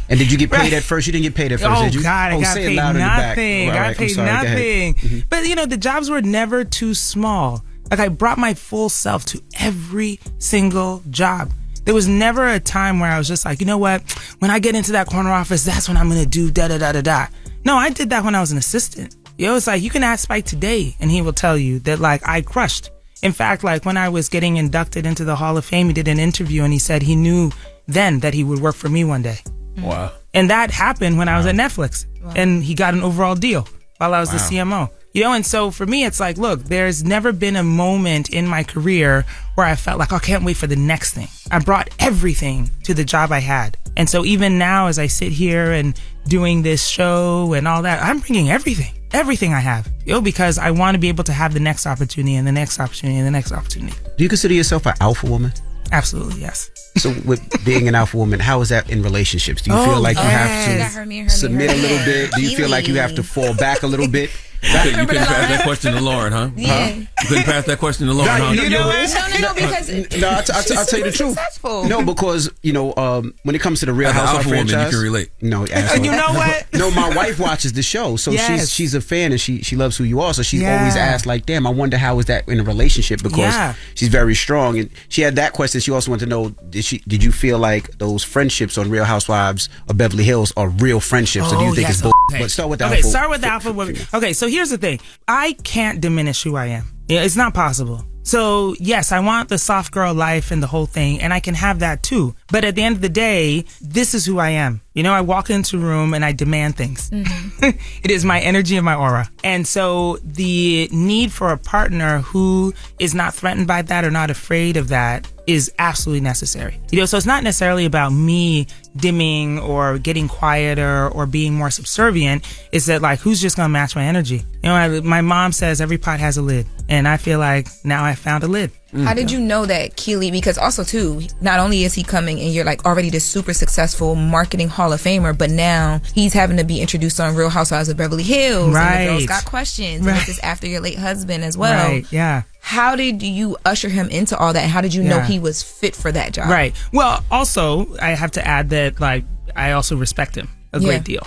And did you get paid at first? You didn't get paid at first, did you? God, I got paid nothing. Got paid nothing. Mm-hmm. But, the jobs were never too small. Like, I brought my full self to every single job. There was never a time where I was just like, you know what? When I get into that corner office, that's when I'm going to do da-da-da-da-da. No, I did that when I was an assistant. It's like, you can ask Spike today, and he will tell you that, like, I crushed. In fact, like, when I was getting inducted into the Hall of Fame, he did an interview, and he said he knew then that he would work for me one day. Wow. And that happened when I was at Netflix. Wow. And he got an overall deal while I was the CMO. And so for me, it's like, look, there's never been a moment in my career where I felt like, I can't wait for the next thing. I brought everything to the job I had. And so even now, as I sit here and doing this show and all that, I'm bringing everything I have, because I want to be able to have the next opportunity and the next opportunity and the next opportunity. Do you consider yourself an alpha woman? Absolutely, yes. So with being an alpha woman, how is that in relationships? Do you feel like you have to submit a little bit? Do you feel like you have to fall back a little bit? You couldn't pass that question to Lauren, huh? Yeah. You couldn't pass that question to Lauren, huh? No, because I'll tell you the truth. Successful. No, because when it comes to the Real Housewives franchise, woman, you can relate. No, you know what? No, my wife watches the show, so she's a fan and she loves who you are. So she's always asked, like, damn, I wonder how is that in a relationship, because she's very strong, and she had that question. She also wanted to know, did you feel like those friendships on Real Housewives of Beverly Hills are real friendships, or do you think it's bull? But start with the alpha. Start with the alpha woman. Okay, so here's the thing. I can't diminish who I am. It's not possible. So yes, I want the soft girl life and the whole thing, and I can have that too. But at the end of the day, this is who I am. I walk into a room and I demand things. Mm-hmm. It is my energy and my aura. And so the need for a partner who is not threatened by that or not afraid of that is absolutely necessary. So it's not necessarily about me dimming or getting quieter or being more subservient. It's that, like, who's just going to match my energy? My mom says every pot has a lid, and I feel like now I found a lid. How did you know that, Keely? Because also, too, not only is he coming and you're like already this super successful marketing Hall of Famer, but now he's having to be introduced on Real Housewives of Beverly Hills. Right. And the girls got questions. Right. And this is after your late husband as well. Right, yeah. How did you usher him into all that? How did you know he was fit for that job? Right. Well, also, I have to add that, like, I also respect him a great deal.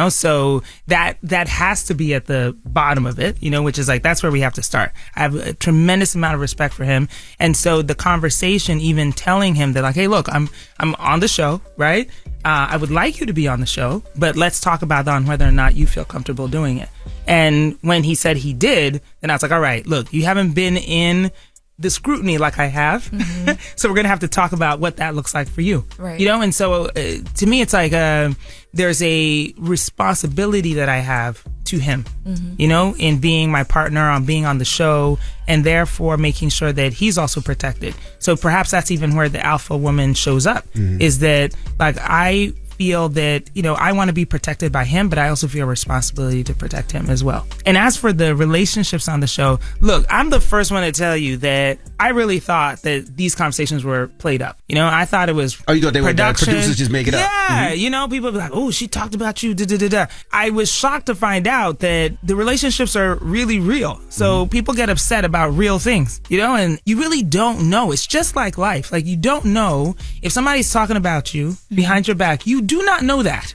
So that has to be at the bottom of it, which is like, that's where we have to start. I have a tremendous amount of respect for him. And so the conversation, even telling him that, like, hey, look, I'm on the show, right? I would like you to be on the show, but let's talk about on whether or not you feel comfortable doing it. And when he said he did, then I was like, all right, look, you haven't been in the scrutiny like I have. Mm-hmm. So we're going to have to talk about what that looks like for you. Right. And so to me, it's like there's a responsibility that I have to him, in being my partner, on being on the show, and therefore making sure that he's also protected. So perhaps that's even where the alpha woman shows up, is that, like, I feel that, I want to be protected by him, but I also feel a responsibility to protect him as well. And as for the relationships on the show, look, I'm the first one to tell you that I really thought that these conversations were played up. I thought it was you thought they were producers just make it up? Yeah, people be like, oh, she talked about you, da-da-da-da. I was shocked to find out that the relationships are really real. So people get upset about real things, and you really don't know. It's just like life. Like, you don't know if somebody's talking about you behind your back. You do not know that.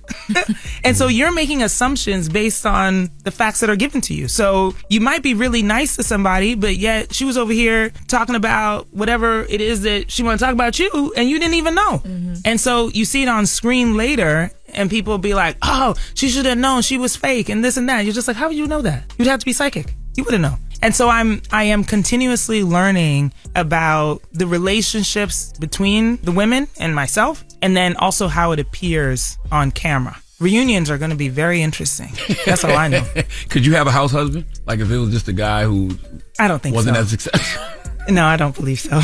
And so you're making assumptions based on the facts that are given to you. So you might be really nice to somebody, but yet she was over here talking about whatever it is that she wanted to talk about you, and you didn't even know. And so you see it on screen later, and people be like, oh, she should have known she was fake and this and that. You're just like, how would you know that? You'd have to be psychic. You wouldn't know. And so I am continuously learning about the relationships between the women and myself, and then also how it appears on camera. Reunions are going to be very interesting. That's all I know. Could you have a house husband? Like, if it was just a guy who I don't think wasn't so. as successful? No, I don't believe so.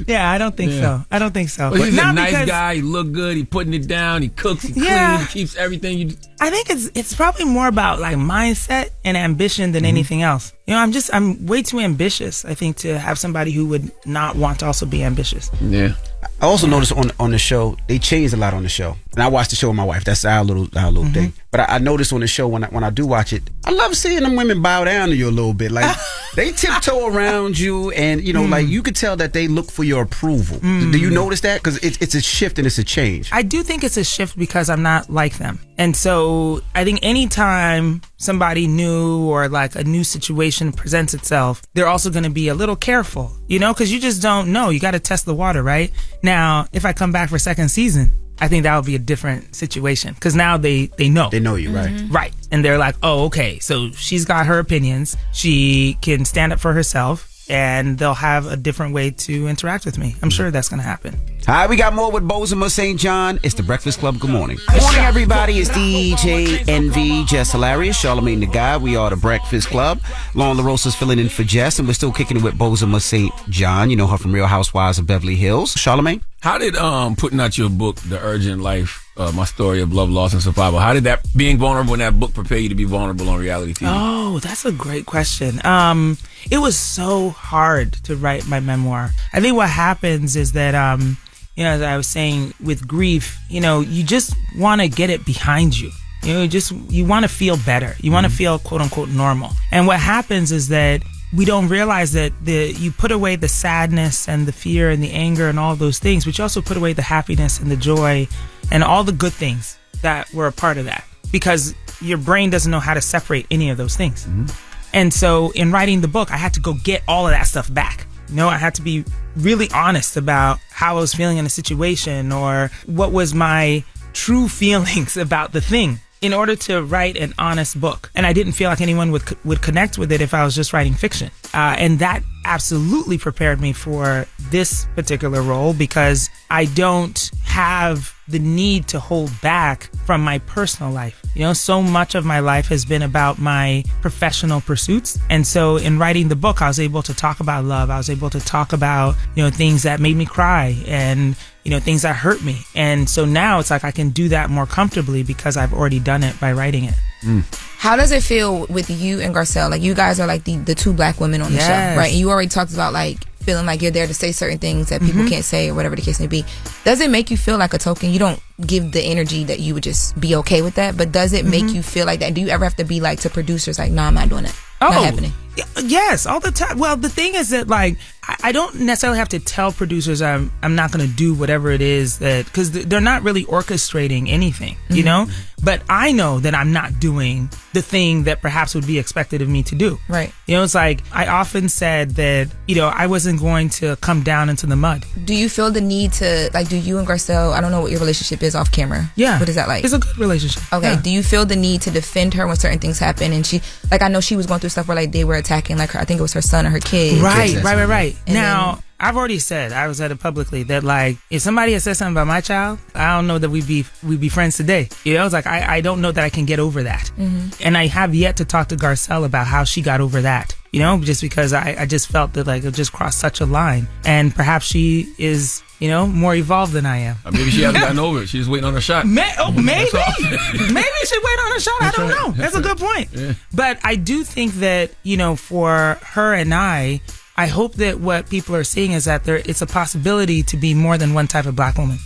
Yeah, I don't think so. I don't think so. Well, he's a nice guy. He look good. He putting it down. He cooks. He cleans. He keeps everything. I think it's probably more about like mindset and ambition than anything else. I'm way too ambitious, I think, to have somebody who would not want to also be ambitious. Yeah. I also noticed on the show, they changed a lot on the show. And I watched the show with my wife. That's our little thing. But I noticed on the show, when I do watch it, I love seeing them women bow down to you a little bit. Like, they tiptoe around you, and, like, you could tell that they look for your approval. Do you notice that? Because it's a shift and it's a change. I do think it's a shift because I'm not like them. And so I think anytime somebody new or like a new situation presents itself, they're also going to be a little careful, because you just don't know. You got to test the water, right? Now, if I come back for second season, I think that would be a different situation, because now they know. They know you, right? Right. And they're like, oh, okay, so she's got her opinions. She can stand up for herself, and they'll have a different way to interact with me. I'm sure that's going to happen. All right, we got more with Bozoma St. John. It's the Breakfast Club. Good morning. Good morning, everybody. It's DJ NV, Jess Hilarious, Charlamagne the Guy. We are the Breakfast Club. Lauren LaRosa's filling in for Jess, and we're still kicking it with Bozoma St. John. You know her from Real Housewives of Beverly Hills. Charlamagne? How did putting out your book, The Urgent Life, My Story of Love, Loss, and Survival, how did that, being vulnerable in that book, prepare you to be vulnerable on reality TV? Oh, that's a great question. It was so hard to write my memoir. I think what happens is that, as I was saying, with grief, you just want to get it behind you. You want to feel better. You want to feel quote unquote normal. And what happens is that we don't realize that you put away the sadness and the fear and the anger and all those things, but you also put away the happiness and the joy and all the good things that were a part of that, because your brain doesn't know how to separate any of those things. And so in writing the book, I had to go get all of that stuff back. I had to be really honest about how I was feeling in a situation, or what was my true feelings about the thing, in order to write an honest book. And I didn't feel like anyone would connect with it if I was just writing fiction. And that absolutely prepared me for this particular role, because I don't have the need to hold back from my personal life. So much of my life has been about my professional pursuits. And so in writing the book, I was able to talk about love. I was able to talk about, things that made me cry, and things that hurt me. And so now it's like I can do that more comfortably because I've already done it by writing it. How does it feel with you and Garcelle? Like, you guys are like the two black women on the show, right? And you already talked about like feeling like you're there to say certain things that people can't say, or whatever the case may be. Does it make you feel like a token? You don't give the energy that you would just be okay with that, but does it make you feel like that? Do you ever have to be like to producers like, no, I'm not doing it? Not happening. Yes, all the time. Well, the thing is that like I don't necessarily have to tell producers I'm not going to do whatever it is that, because they're not really orchestrating anything, But I know that I'm not doing the thing that perhaps would be expected of me to do. Right. It's like I often said that I wasn't going to come down into the mud. Do you feel the need to, like, do you and Garcelle, I don't know what your relationship is off camera. Yeah. What is that like? It's a good relationship. Okay. Yeah. Do you feel the need to defend her when certain things happen? And she, like, I know she was going through stuff where like they were attacking like her, I think it was her son or her kid. Right. And now, I've already said, I said it publicly, that like if somebody had said something about my child, I don't know that we'd be friends today. It's like I don't know that I can get over that. And I have yet to talk to Garcelle about how she got over that. Just because I just felt that like it just crossed such a line, and perhaps she is more evolved than I am. Maybe she hasn't gotten over it. She's waiting on her shot. Maybe. Maybe she wait on her shot. I don't know. That's a good point. Yeah. But I do think that, for her and I hope that what people are seeing is that it's a possibility to be more than one type of black woman.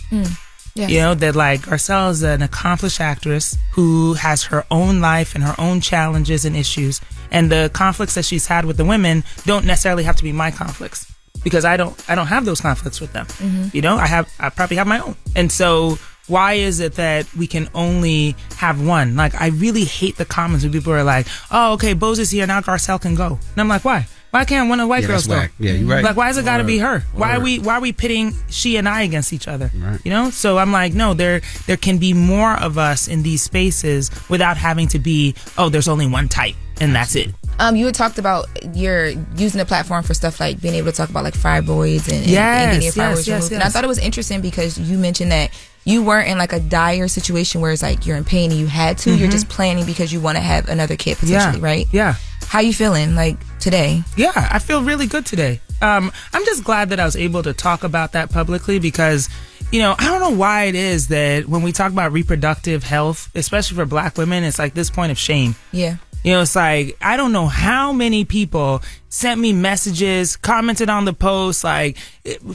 Yes. That like Arce is an accomplished actress who has her own life and her own challenges and issues. And the conflicts that she's had with the women don't necessarily have to be my conflicts. Because I don't have those conflicts with them. I probably have my own. And so why is it that we can only have one? Like, I really hate the comments when people are like, oh, okay, Boz is here, now Arce can go. And I'm like, why? Why can't one of the white girls go? Yeah, you're right. Like, why has it got to be her? Why are we pitting she and I against each other? Right. So I'm like, no, there can be more of us in these spaces without having to be, oh, there's only one type and that's it. You had talked about you're using the platform for stuff like being able to talk about like fibroids and getting your fibroids removed. And I thought it was interesting because you mentioned that you weren't in like a dire situation where it's like you're in pain and you had to. You're just planning because you want to have another kid potentially, right? Yeah. How you feeling like today? Yeah, I feel really good today. I'm just glad that I was able to talk about that publicly because, I don't know why it is that when we talk about reproductive health, especially for black women, it's like this point of shame. Yeah. It's like, I don't know how many people sent me messages, commented on the post, like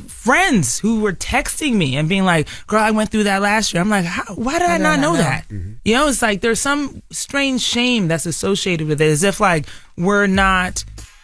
friends who were texting me and being like, girl, I went through that last year. I'm like, why did I not know that? Mm-hmm. It's like there's some strange shame that's associated with it, as if like we're not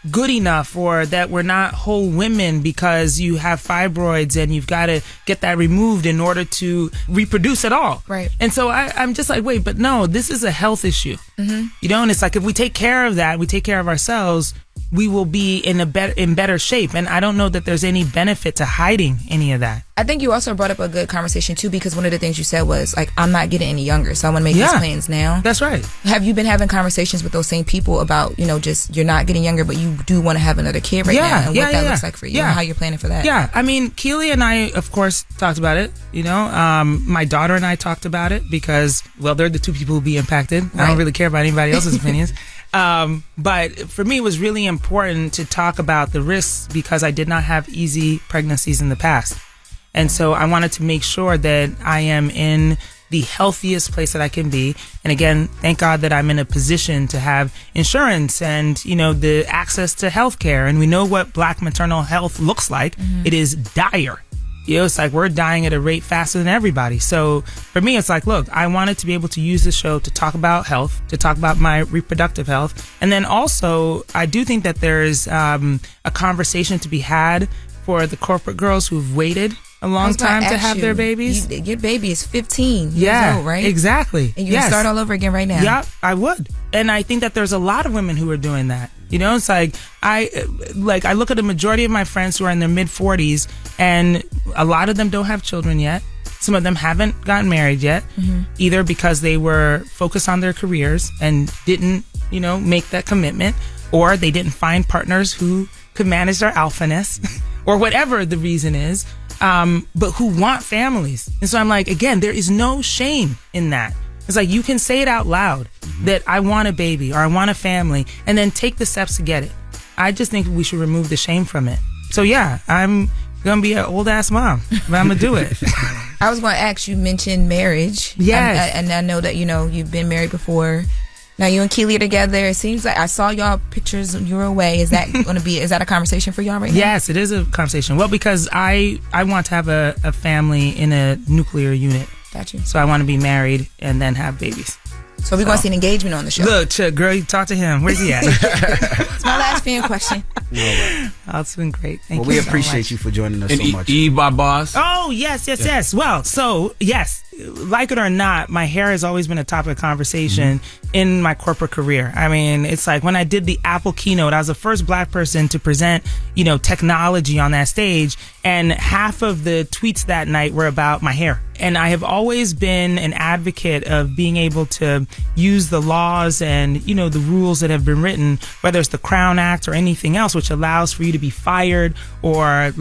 good enough or that we're not whole women because you have fibroids and you've got to get that removed in order to reproduce at all. Right. And so I'm just like, wait, but no, this is a health issue. Mm-hmm. And it's like if we take care of that, we take care of ourselves, we will be in better shape. And I don't know that there's any benefit to hiding any of that. I think you also brought up a good conversation too, because one of the things you said was like, I'm not getting any younger, so I want to make these plans now. That's right. Have you been having conversations with those same people about, just you're not getting younger, but you do want to have another kid now and what that looks like for you and how you're planning for that? Yeah. I mean, Keely and I, of course, talked about it. My daughter and I talked about it because, well, they're the two people who be impacted. Right. I don't really care about anybody else's opinions. But for me, it was really important to talk about the risks because I did not have easy pregnancies in the past. And so I wanted to make sure that I am in the healthiest place that I can be. And again, thank God that I'm in a position to have insurance and, the access to healthcare. And we know what Black maternal health looks like. Mm-hmm. It is dire. It's like we're dying at a rate faster than everybody. So for me, it's like, look, I wanted to be able to use the show to talk about health, to talk about my reproductive health. And then also, I do think that there's a conversation to be had for the corporate girls who've waited a long time to have their babies. Your baby is 15 years old, right? Exactly. And you can start all over again right now. Yeah, I would. And I think that there's a lot of women who are doing that. It's like I look at the majority of my friends who are in their mid 40s, and a lot of them don't have children yet. Some of them haven't gotten married yet, either because they were focused on their careers and didn't, make that commitment, or they didn't find partners who could manage their alphaness, or whatever the reason is, but who want families. And so I'm like, again, there is no shame in that. It's like you can say it out loud that I want a baby or I want a family and then take the steps to get it. I just think we should remove the shame from it. So yeah, I'm going to be an old ass mom, but I'm going to do it. I was going to ask, you mentioned marriage. Yes. And I know that, you've been married before. Now you and Keely are together. It seems like I saw y'all pictures when you were away. Is that is that a conversation for y'all right now? Yes, it is a conversation. Well, because I want to have a family in a nuclear unit. Got you. So I want to be married and then have babies. So we're going to see an engagement on the show. Look, girl, you talk to him. Where's he at? It's my last fan question. Oh, it's been great. Thank you we so appreciate much. you for joining us and so much. Eve, my boss. Oh, yes. Well, so, yes, like it or not, my hair has always been a topic of conversation in my corporate career. I mean, it's like when I did the Apple keynote, I was the first Black person to present, technology on that stage. And half of the tweets that night were about my hair. And I have always been an advocate of being able to use the laws and, the rules that have been written, whether it's the Crown Act or anything else, which allows for you to be fired or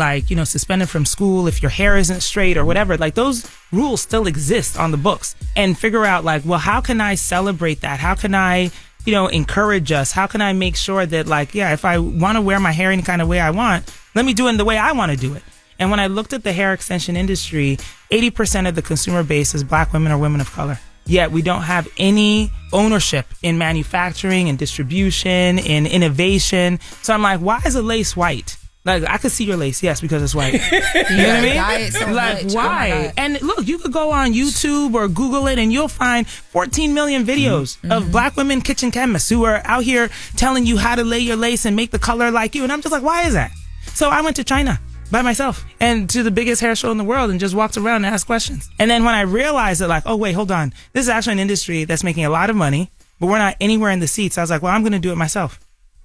suspended from school if your hair isn't straight or whatever. Like those rules still exist on the books, and figure out how can I celebrate that? How can I, encourage us? How can I make sure that if I want to wear my hair any kind of way I want, let me do it in the way I want to do it. And when I looked at the hair extension industry, 80% of the consumer base is black women or women of color. Yet we don't have any ownership in manufacturing and distribution, in innovation. So I'm like, why is a lace white? Like, I could see your lace, yes, because it's white. You know what I mean? So like, much. why? And look, you could go on YouTube or Google it and you'll find 14 million videos of black women kitchen chemists who are out here telling you how to lay your lace and make the color like you. And I'm just like, why is that? So I went to China by myself and to the biggest hair show in the world and just walked around and asked questions. And then when I realized that, like, oh, wait, hold on. This is actually an industry that's making a lot of money, but we're not anywhere in the seats. I was like, well, I'm going to do it myself.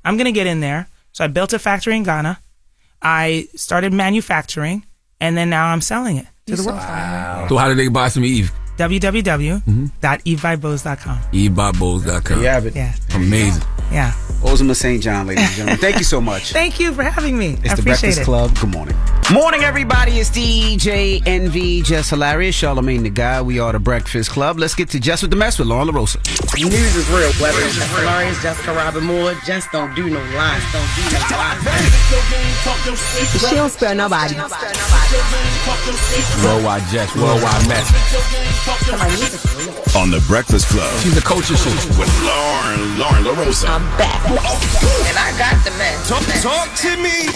I'm going to get in there. So I built a factory in Ghana. I started manufacturing, and then now I'm selling it to the world. Wow. So how do they buy some Eve? www.evebybose.com. Evebybose.com. You have it. Yeah. Amazing. Yeah. Bozoma St. John, ladies and gentlemen. Thank you so much. Thank you for having me. It's I the appreciate Breakfast it. Club. Good morning. Morning, everybody. It's DJ NV, Jess Hilarious, Charlamagne the Guy. We are the Breakfast Club. Let's get to Jess With The Mess with Lauren LaRosa. News is real, whether it's Jess Hilarious, Jessica Robin Moore, just don't do no lies, don't do no lies. She don't spare nobody. Worldwide Jess, worldwide mess. On the Breakfast Club. She's the coach of shit. With Lauren LaRosa. I'm back. And I got the mess. Talk to me.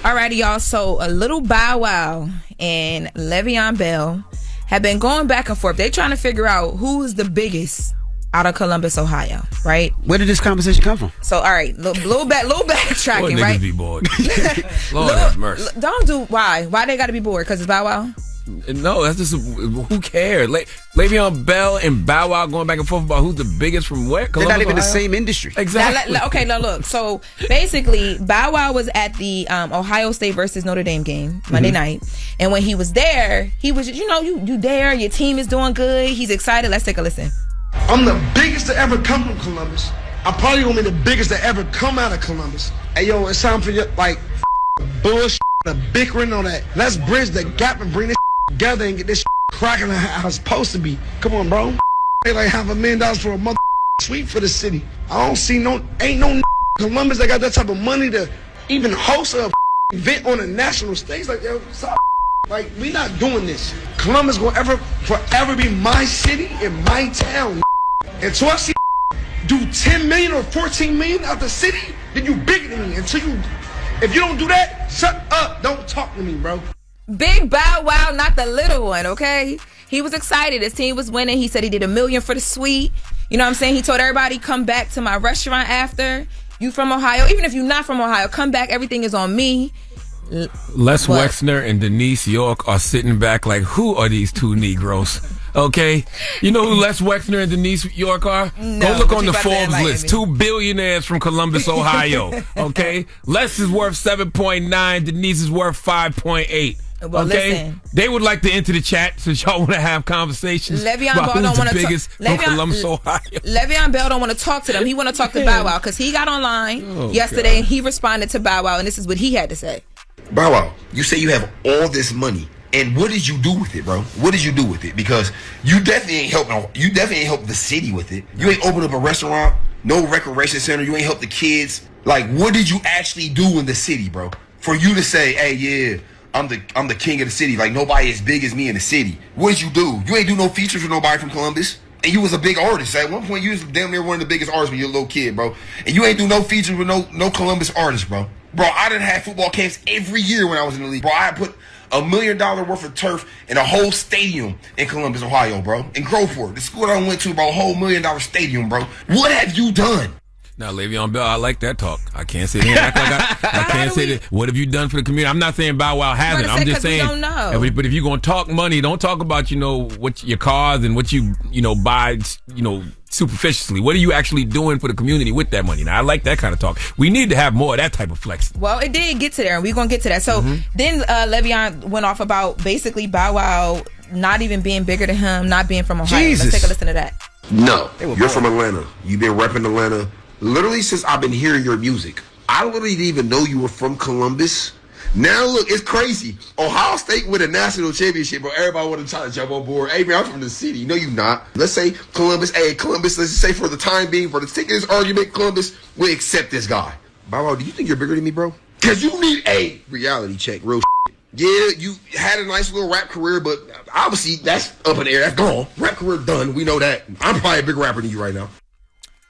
Alrighty, y'all. So a little Bow Wow and Le'Veon Bell have been going back and forth. They're trying to figure out who is the biggest out of Columbus, Ohio, right? Where did this conversation come from? So, all right, little backtracking, Boy, right? niggas be bored. Lord have mercy. Don't do why they got to be bored? Because it's Bow Wow. No, that's just who cares. Le'Veon Bell and Bow Wow going back and forth about who's the biggest from where? They're not even Ohio? the same industry. Exactly. Okay, now look. So basically, Bow Wow was at the Ohio State versus Notre Dame game Monday night, and when he was there, he was just, you there, your team is doing good, he's excited. Let's take a listen. I'm the biggest to ever come from Columbus. I'm probably gonna be the biggest to ever come out of Columbus. Hey yo, it's time for you bullshit, the bickering on that. Let's bridge the gap and bring this together and get this cracking how it's supposed to be. Come on, bro. They like $500,000 for a mother suite for the city. I don't see ain't no Columbus that got that type of money to even host a event on a national stage. Like, yo, stop. Like, we not doing this. Columbus gonna forever be my city and my town. Until I see do 10 million or 14 million out the city, then you bigger than me. If you don't do that, shut up. Don't talk to me, bro. Big Bow Wow, not the little one, okay? He was excited. His team was winning. He said he did $1 million for the suite. You know what I'm saying? He told everybody, come back to my restaurant after. You from Ohio? Even if you're not from Ohio, come back. Everything is on me. Les Wexner and Denise York are sitting back like, who are these two Negroes? Okay? You know who Les Wexner and Denise York are? No, go look on the about to Forbes enlighten list. me. 2 billionaires from Columbus, Ohio. Okay? Les is worth 7.9. Denise is worth 5.8. Well, okay, listen. They would like to enter the chat since y'all want to have conversations. Le'Veon about Bell don't who's want the to biggest from Columbus, Ohio. Le'Veon Bell don't want to talk to them. He want to talk to Bow Wow because he got online yesterday God. and he responded to Bow Wow, and this is what he had to say. Bow Wow, you say you have all this money, and what did you do with it, bro? What did you do with it? Because you definitely ain't helping. You definitely ain't helped the city with it. You ain't opened up a restaurant, no recreation center. You ain't helped the kids. Like, what did you actually do in the city, bro? For you to say, hey, yeah, I'm the king of the city. Like, nobody as big as me in the city. What did you do? You ain't do no features for nobody from Columbus. And you was a big artist. At one point, you was damn near one of the biggest artists when you were a little kid, bro. And you ain't do no features with no Columbus artists, bro. Bro, I done had football camps every year when I was in the league. Bro, I put $1 million worth of turf in a whole stadium in Columbus, Ohio, bro. In Groveport, the school I went to, bro, a whole $1 million stadium, bro. What have you done? Now, Le'Veon Bell, I like that talk. I can't sit here and act like I can't say that. What have you done for the community? I'm not saying Bow Wow hasn't. I'm just saying. We don't know. But if you're gonna talk money, don't talk about what your cars and what you buy superficially. What are you actually doing for the community with that money? Now, I like that kind of talk. We need to have more of that type of flex. Well, it did get to there, and we're gonna get to that. So then Le'Veon went off about basically Bow Wow not even being bigger than him, not being from Ohio. Jesus. Let's take a listen to that. No, you're from Atlanta. You've been repping Atlanta literally since I've been hearing your music. I literally didn't even know you were from Columbus. Now look, it's crazy. Ohio State win a national championship, but everybody want to try to jump on board. Hey man, I'm from the city. No, you not. Let's say Columbus. Hey, Columbus. Let's just say for the time being, for the sake of this argument, Columbus, we accept this guy. Bow Wow, do you think you're bigger than me, bro? Because you need a reality check, real shit. Yeah, you had a nice little rap career, but obviously that's up in the air. That's gone. Rap career done. We know that. I'm probably a bigger rapper than you right now.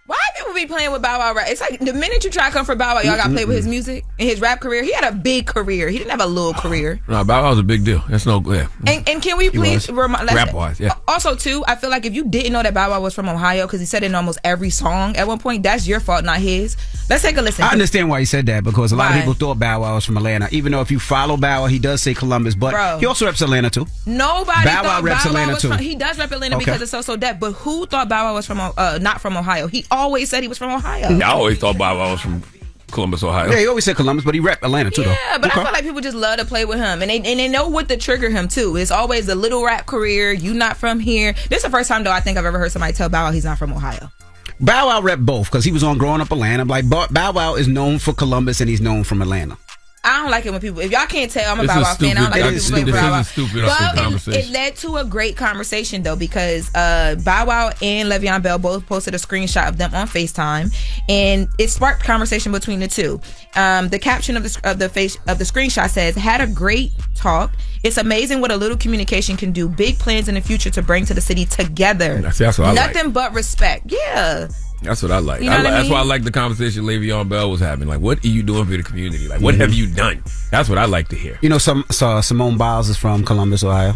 Why people be playing with Bow Wow rap? It's like the minute you try to come for Bow Wow, y'all got to play with his music and his rap career. He had a big career. He didn't have a little career. No, Bow Wow was a big deal. That's no good. And can we please remind rap-wise, yeah. Also, too, I feel like if you didn't know that Bow Wow was from Ohio because he said it in almost every song at one point, that's your fault, not his. Let's take a listen. I understand why he said that because a lot of people thought Bow Wow was from Atlanta. Even though if you follow Bow Wow, he does say Columbus, but he also reps Atlanta too. Nobody Bow Wow thought reps Bow Wow Atlanta was too. from. He does rep Atlanta because it's so deaf. But who thought Bow Wow was from not from Ohio? He always said he was from Ohio. I always thought Bow Wow was from Columbus, Ohio. Yeah, he always said Columbus, but he rep Atlanta too, though. Yeah, but I feel like people just love to play with him, and they know what to trigger him too. It's always the little rap career. You not from here. This is the first time though I think I've ever heard somebody tell Bow Wow he's not from Ohio. Bow Wow rep both because he was on Growing Up Atlanta. Like Bow Wow is known for Columbus and he's known from Atlanta. I don't like it when people. If y'all can't tell, I'm a Bow Wow fan. I don't like when people play with Bow Wow. But it led to a great conversation though because Bow Wow and Le'Veon Bell both posted a screenshot of them on FaceTime, and it sparked conversation between the two. The caption of the screenshot says, "Had a great talk. It's amazing what a little communication can do. Big plans in the future to bring to the city together. That's what I like. Nothing but respect." Yeah. That's what I like. You know what I mean? That's why I like the conversation Le'Veon Bell was having. Like, what are you doing for the community? Like, what have you done? That's what I like to hear. You know, Simone Biles is from Columbus, Ohio.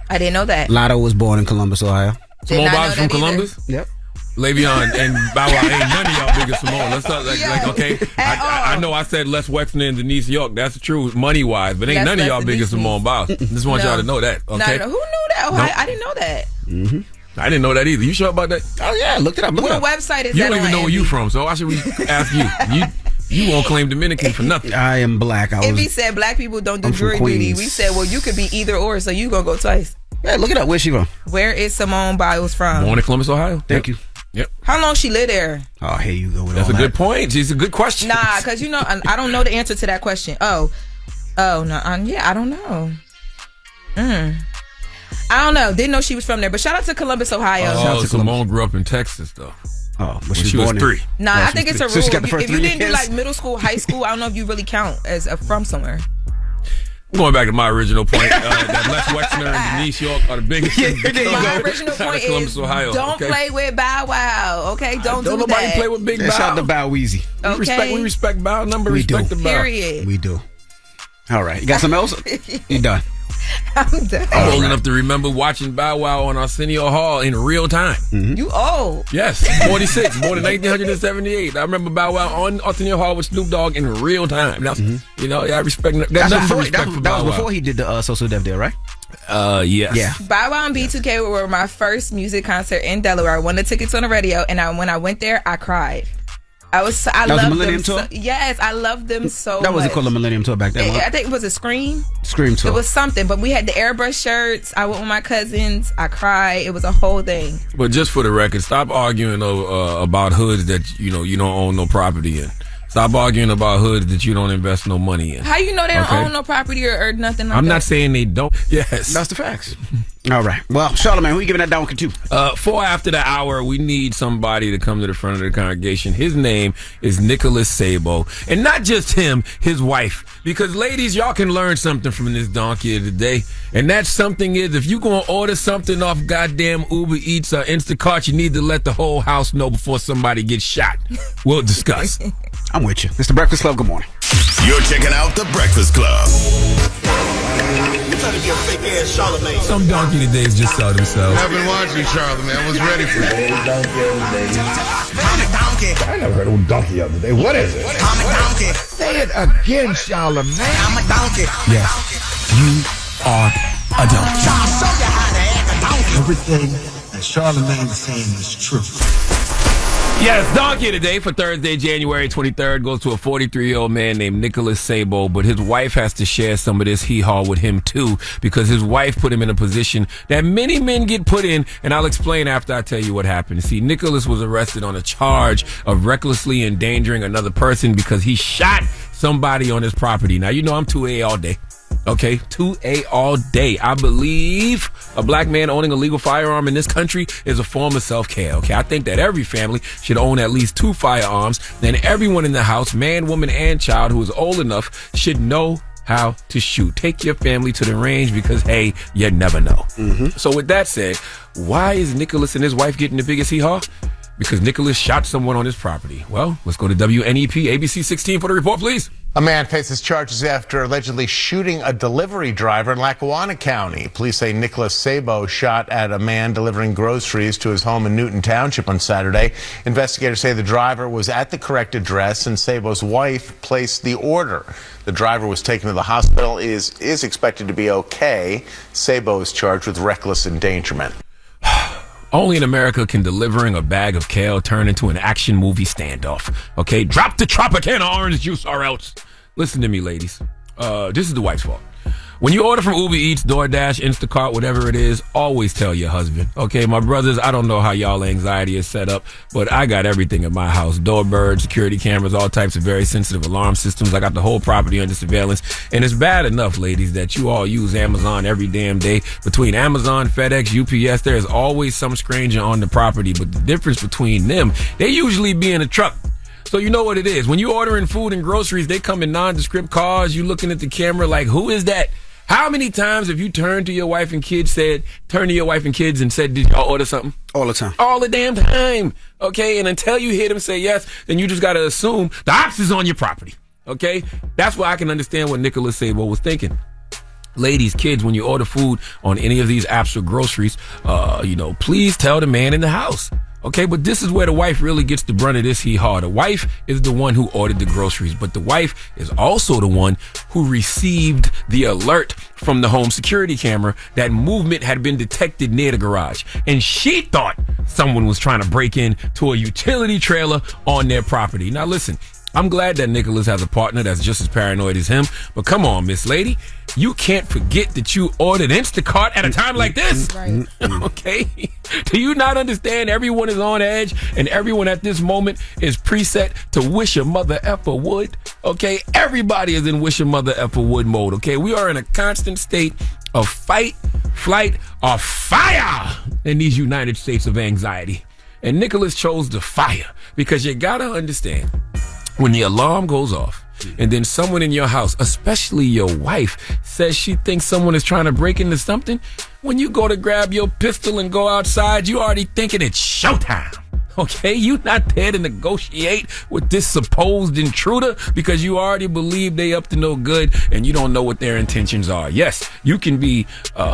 I didn't know that. Lotto was born in Columbus, Ohio. Simone Biles from Columbus? Yep. Le'Veon and Bow Wow ain't none of y'all big as Simone. Let's talk like okay. I know I said Les Wexner and Denise York. That's true, money wise, but ain't none of y'all big as Simone Biles. Just want y'all to know that. Okay. Who knew that? Oh, I didn't know that. Mm-hmm. I didn't know that either. You sure about that? Oh yeah, look it up. What website is that? You don't even know where you from, so I should ask you. You won't claim Dominican for nothing. I am black. If he said black people don't do jury duty, we said, well, you could be either or, so you gonna go twice. Yeah, look it up. Where's she from? Where is Simone Biles from? Born in Columbus, Ohio. Thank you. Yep. How long she lived there? Oh, here you go. With That's all a good point. It's a good question. Nah, because I don't know the answer to that question. Oh no. Yeah, I don't know. I don't know. Didn't know she was from there. But shout out to Columbus, Ohio. Oh, Simone grew up in Texas, though. Oh, but she was 3. Nah, I think it's a rule. If you didn't do like middle school, high school, I don't know if you really count as from somewhere. Going back to my original point, that Les Wexner and Denise York are the biggest. My original point is Ohio, don't play with Bow Wow. Okay, don't do nobody that. play with Big Bow. Shout out to Bow Weezy. Okay. We respect Bow. Number We respect do. the Bow. Period. We do. All right, you got something else? You done? I'm done. I'm old enough to remember watching Bow Wow on Arsenio Hall in real time. Mm-hmm. You old? Yes, 46, born in 1978. I remember Bow Wow on Arsenio Hall with Snoop Dogg in real time. That's, you know, I respect that. That was before he did the Social Deaf Deal, right? Yes. Yeah. Bow Wow and B2K were my first music concert in Delaware. I won the tickets on the radio, and when I went there, I cried. I loved the Millennium them. Tour? Yes, I loved them so much. That wasn't called the Millennium Tour back then. I think it was a Scream Tour. It was something, but we had the airbrush shirts. I went with my cousins. I cried. It was a whole thing. But just for the record, stop arguing about hoods that you don't own no property in. Stop arguing about hoods that you don't invest no money in. How you know they don't own no property or nothing like that? I'm not saying they don't. Yes. That's the facts. All right. Well, Charlamagne, who you giving that donkey to? 4 after the hour, we need somebody to come to the front of the congregation. His name is Nicholas Sabo. And not just him, his wife. Because, ladies, y'all can learn something from this donkey of the day. And that something is, if you going to order something off goddamn Uber Eats or Instacart, you need to let the whole house know before somebody gets shot. We'll discuss. I'm with you. It's The Breakfast Club. Good morning. You're checking out The Breakfast Club. Some donkey todays just saw themselves. I've been watching Charlamagne. I was ready for it. I never heard of a donkey the other day. What is it? I'm a donkey. Say it again, Charlamagne. I'm a donkey. Yes, you are a donkey. I'll show you how to act a donkey. Everything that Charlamagne is saying is true. Yes, donkey today for Thursday, January 23rd goes to a 43-year-old man named Nicholas Sabo, but his wife has to share some of this hee-haw with him too, because his wife put him in a position that many men get put in, and I'll explain after I tell you what happened. See, Nicholas was arrested on a charge of recklessly endangering another person because he shot somebody on his property. Now, you know I'm 2A all day. Okay, 2A all day. I believe a black man owning a legal firearm in this country is a form of self-care. Okay, I think that every family should own at least 2 firearms. Then everyone in the house, man, woman, and child who is old enough should know how to shoot. Take your family to the range because, hey, you never know. So with that said, why is Nicholas and his wife getting the biggest hee-haw? Because Nicholas shot someone on his property. Well, let's go to WNEP ABC 16 for the report, please. A man faces charges after allegedly shooting a delivery driver in Lackawanna County. Police say Nicholas Sabo shot at a man delivering groceries to his home in Newton Township on Saturday. Investigators say the driver was at the correct address and Sabo's wife placed the order. The driver was taken to the hospital, is expected to be okay. Sabo is charged with reckless endangerment. Only in America can delivering a bag of kale turn into an action movie standoff. Okay, drop the Tropicana orange juice or else. Listen to me, ladies. This is the wife's fault. When you order from Uber Eats, DoorDash, Instacart, whatever it is, always tell your husband. Okay, my brothers, I don't know how y'all anxiety is set up, but I got everything in my house. Doorbirds, security cameras, all types of very sensitive alarm systems. I got the whole property under surveillance. And it's bad enough, ladies, that you all use Amazon every damn day. Between Amazon, FedEx, UPS, there is always some stranger on the property. But the difference between them, they usually be in a truck. So you know what it is. When you ordering food and groceries, they come in nondescript cars. You looking at the camera like, who is that? How many times have you turned to your wife and kids and said, did y'all order something? All the time. All the damn time. Okay. And until you hear them say yes, then you just got to assume the ops is on your property. Okay. That's why I can understand what Nicholas Sabo was thinking. Ladies, kids, when you order food on any of these apps or groceries, please tell the man in the house. Okay, but this is where the wife really gets the brunt of this hee-haw. The wife is the one who ordered the groceries, but the wife is also the one who received the alert from the home security camera that movement had been detected near the garage. And she thought someone was trying to break into a utility trailer on their property. Now listen, I'm glad that Nicholas has a partner that's just as paranoid as him, but come on, Miss Lady. You can't forget that you ordered Instacart at a time like this. Right. Okay? Do you not understand everyone is on edge and everyone at this moment is preset to wish a mother effer would? Okay? Everybody is in wish a mother effer would mode. Okay? We are in a constant state of fight, flight, or fire in these United States of anxiety. And Nicholas chose the fire because you gotta understand, when the alarm goes off, and then someone in your house, especially your wife, says she thinks someone is trying to break into something, when you go to grab your pistol and go outside, you already thinking it's showtime. Okay, you not there to negotiate with this supposed intruder because you already believe they up to no good and you don't know what their intentions are. Yes, you can be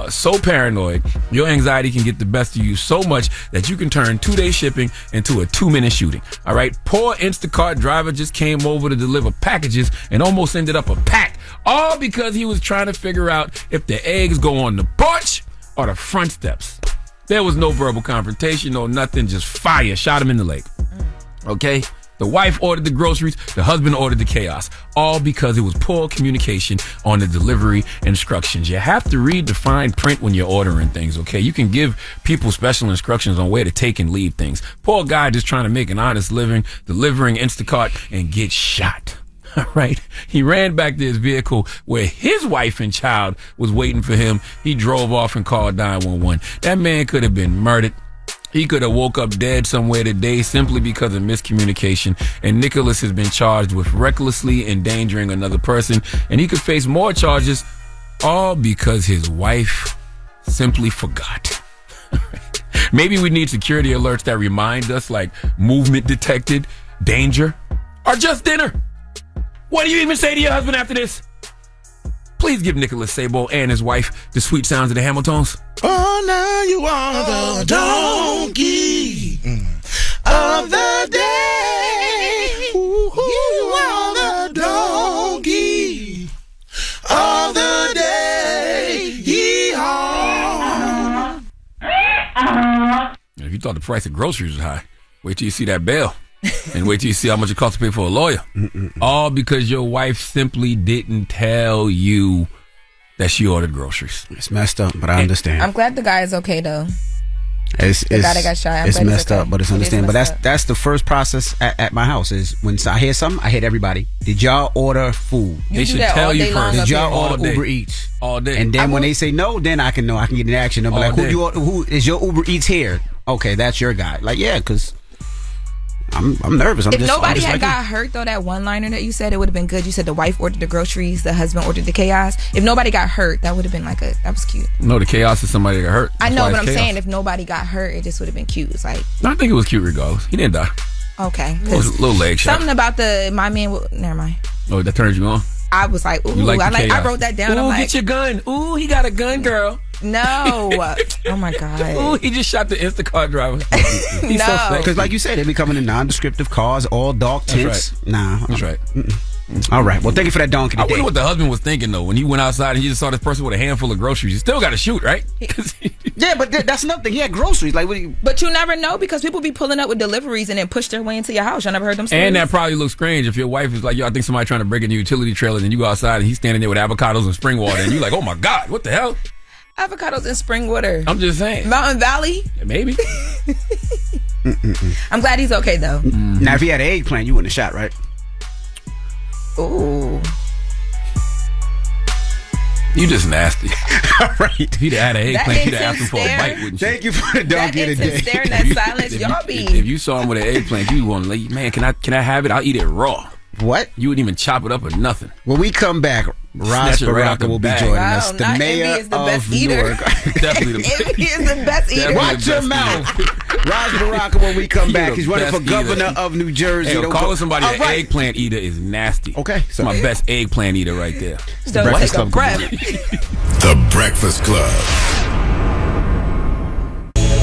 so paranoid, your anxiety can get the best of you so much that you can turn 2-day shipping into a 2-minute shooting. All right, poor Instacart driver just came over to deliver packages and almost ended up a pack, all because he was trying to figure out if the eggs go on the porch or the front steps. There was no verbal confrontation, no nothing, just fire. Shot him in the leg. Okay? The wife ordered the groceries, the husband ordered the chaos. All because it was poor communication on the delivery instructions. You have to read the fine print when you're ordering things, okay? You can give people special instructions on where to take and leave things. Poor guy just trying to make an honest living, delivering Instacart, and get shot. All right. He ran back to his vehicle where his wife and child was waiting for him. He drove off and called 911. That man could have been murdered. He could have woke up dead somewhere today simply because of miscommunication. And Nicholas has been charged with recklessly endangering another person. And he could face more charges, all because his wife simply forgot. Maybe we need security alerts that remind us, like movement detected, danger, or just dinner. What do you even say to your husband after this? Please give Nicholas Sabo and his wife the sweet sounds of the Hamiltons. Oh, now you are the donkey of the day. You are the donkey of the day. Yee-haw. If you thought the price of groceries was high, wait till you see that bill. And wait till you see how much it costs to pay for a lawyer. All because your wife simply didn't tell you that she ordered groceries. It's messed up, but I understand. I'm glad the guy is okay, though. It's the guy that got shot. It's messed up, but it's understandable. But that's the first process at my house is when I hear something, I hit everybody. Did y'all order food? They should tell you first. Did y'all order Uber Eats? All day. And then when they say no, then I can know. I can get an action. They'll be like, who is your Uber Eats here? Okay, that's your guy. Like, yeah, because I'm nervous. If nobody had got hurt, though, that one-liner that you said, it would have been good. You said the wife ordered the groceries, the husband ordered the chaos. If nobody got hurt, that would have been that was cute. No, the chaos is somebody that got hurt. I know, but I'm saying if nobody got hurt, it just would have been cute. It's like... No, I think it was cute regardless. He didn't die. Okay. It was a little leg shot. Something about my man... Never mind. Oh, that turns you on? I was like, ooh, I wrote that down. Ooh, get your gun. Ooh, he got a gun, girl. No. Oh my God. Ooh, he just shot the Instacart driver. He's no. Because like you said, they're becoming the non-descriptive cars, all dark tints. That's right. Nah. That's right. All right. Well, thank you for that donkey today. I wonder what the husband was thinking, though, when he went outside and he just saw this person with a handful of groceries. You still got to shoot, right? Yeah, but that's another thing. He had groceries. Like, But you never know because people be pulling up with deliveries and then push their way into your house. I never heard them stories. And that probably looks strange if your wife is like, yo, I think somebody trying to break in the utility trailer and you go outside and he's standing there with avocados and spring water and you're like, oh my God, what the hell? Avocados and spring water. I'm just saying. Mountain Valley? Maybe. I'm glad he's okay, though. Mm-hmm. Now, if he had an eggplant, you wouldn't have shot, right? Ooh. You just nasty. All right. If he'd had an eggplant, you'd have asked him for a bite, wouldn't you? Thank you for the donkey today. Staring at silence, y'all be. If you saw him with an eggplant, you want to like, man, can I have it? I'll eat it raw. What? You wouldn't even chop it up or nothing. When we come back, Roques Baraka will be joining us. The mayor of Newark. Definitely the best. Envy is the best eater. Watch your mouth. Roques Baraka when we come back. He's running for governor of New Jersey. Hey, calling somebody an eggplant eater is nasty. Okay. It's my best eggplant eater right there. So take a breath. The Breakfast Club.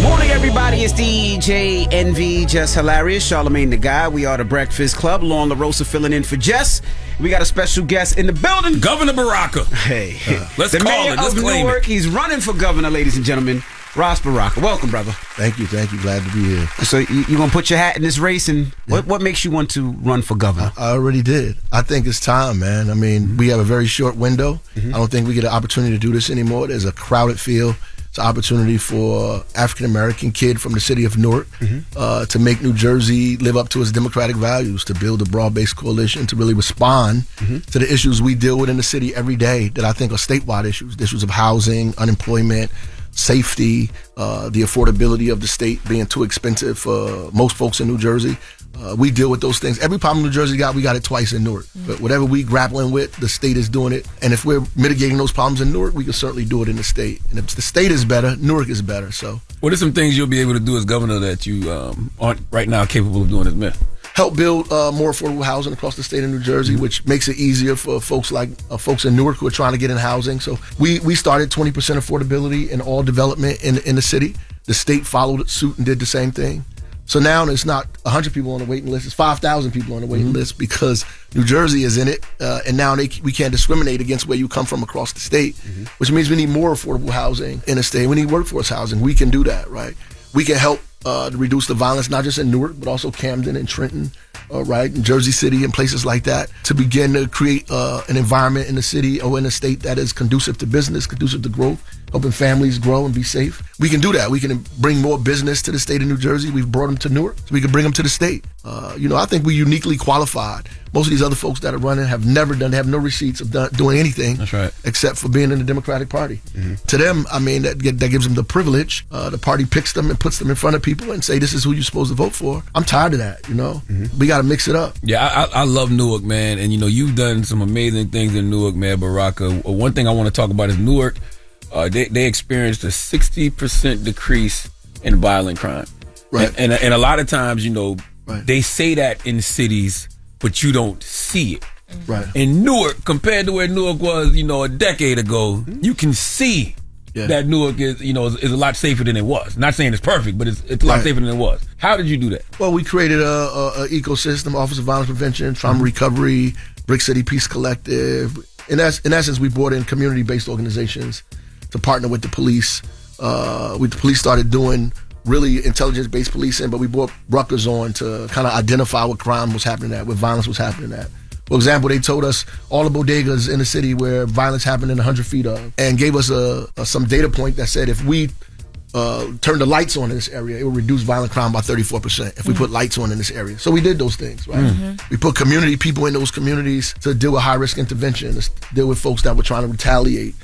Morning, everybody. It's DJ NV, Jess Hilarious, Charlamagne the Guy. We are the Breakfast Club. Lauren LaRosa filling in for Jess. We got a special guest in the building. Governor Baraka. Hey. Let's the call mayor it. Let's of claim Newark. it. He's running for governor, ladies and gentlemen. Roques Baraka. Welcome, brother. Thank you. Glad to be here. So you going to put your hat in this race, and what makes you want to run for governor? I already did. I think it's time, man. I mean, we have a very short window. I don't think we get an opportunity to do this anymore. There's a crowded field. It's an opportunity for African-American kid from the city of Newark to make New Jersey live up to its democratic values, to build a broad-based coalition, to really respond to the issues we deal with in the city every day that I think are statewide issues of housing, unemployment, safety, the affordability of the state being too expensive for most folks in New Jersey. We deal with those things. Every problem New Jersey got, we got it twice in Newark. But whatever we grappling with, the state is doing it. And if we're mitigating those problems in Newark, we can certainly do it in the state. And if the state is better, Newark is better. So, what are some things you'll be able to do as governor that you aren't right now capable of doing as mayor? Help build more affordable housing across the state of New Jersey, which makes it easier for folks like folks in Newark who are trying to get in housing. So we started 20% affordability in all development in the city. The state followed suit and did the same thing. So now it's not 100 people on the waiting list; it's 5,000 people on the waiting list because New Jersey is in it, and now we can't discriminate against where you come from across the state, which means we need more affordable housing in the state. We need workforce housing. We can do that, right? We can help to reduce the violence, not just in Newark, but also Camden and Trenton, right, and Jersey City and places like that, to begin to create an environment in the city or in the state that is conducive to business, conducive to growth, helping families grow and be safe. We can do that. We can bring more business to the state of New Jersey. We've brought them to Newark, so we can bring them to the state. I think we're uniquely qualified. Most of these other folks that are running have never done, have no receipts of doing anything. That's right. Except for being in the Democratic Party. To them, I mean, that gives them the privilege. The party picks them and puts them in front of people and say, this is who you're supposed to vote for. I'm tired of that, We got to mix it up. Yeah, I love Newark, man. And, you've done some amazing things in Newark, man, Baraka. One thing I want to talk about is Newark. They experienced a 60% decrease in violent crime. Right. And a lot of times, right. They say that in cities, but you don't see it. Right. In Newark, compared to where Newark was, a decade ago, you can see that Newark is a lot safer than it was. Not saying it's perfect, but it's a lot safer than it was. How did you do that? Well, we created a ecosystem, Office of Violence Prevention, Trauma Recovery, Brick City Peace Collective. In essence, we brought in community-based organizations to partner with the police. The police started doing really intelligence-based policing, but we brought Rutgers on to kind of identify what crime was happening at, what violence was happening at. For example, they told us all the bodegas in the city where violence happened in 100 feet of, and gave us some data point that said if we turn the lights on in this area, it will reduce violent crime by 34% if we put lights on in this area. So we did those things, right? We put community people in those communities to deal with high-risk intervention, to deal with folks that were trying to retaliate,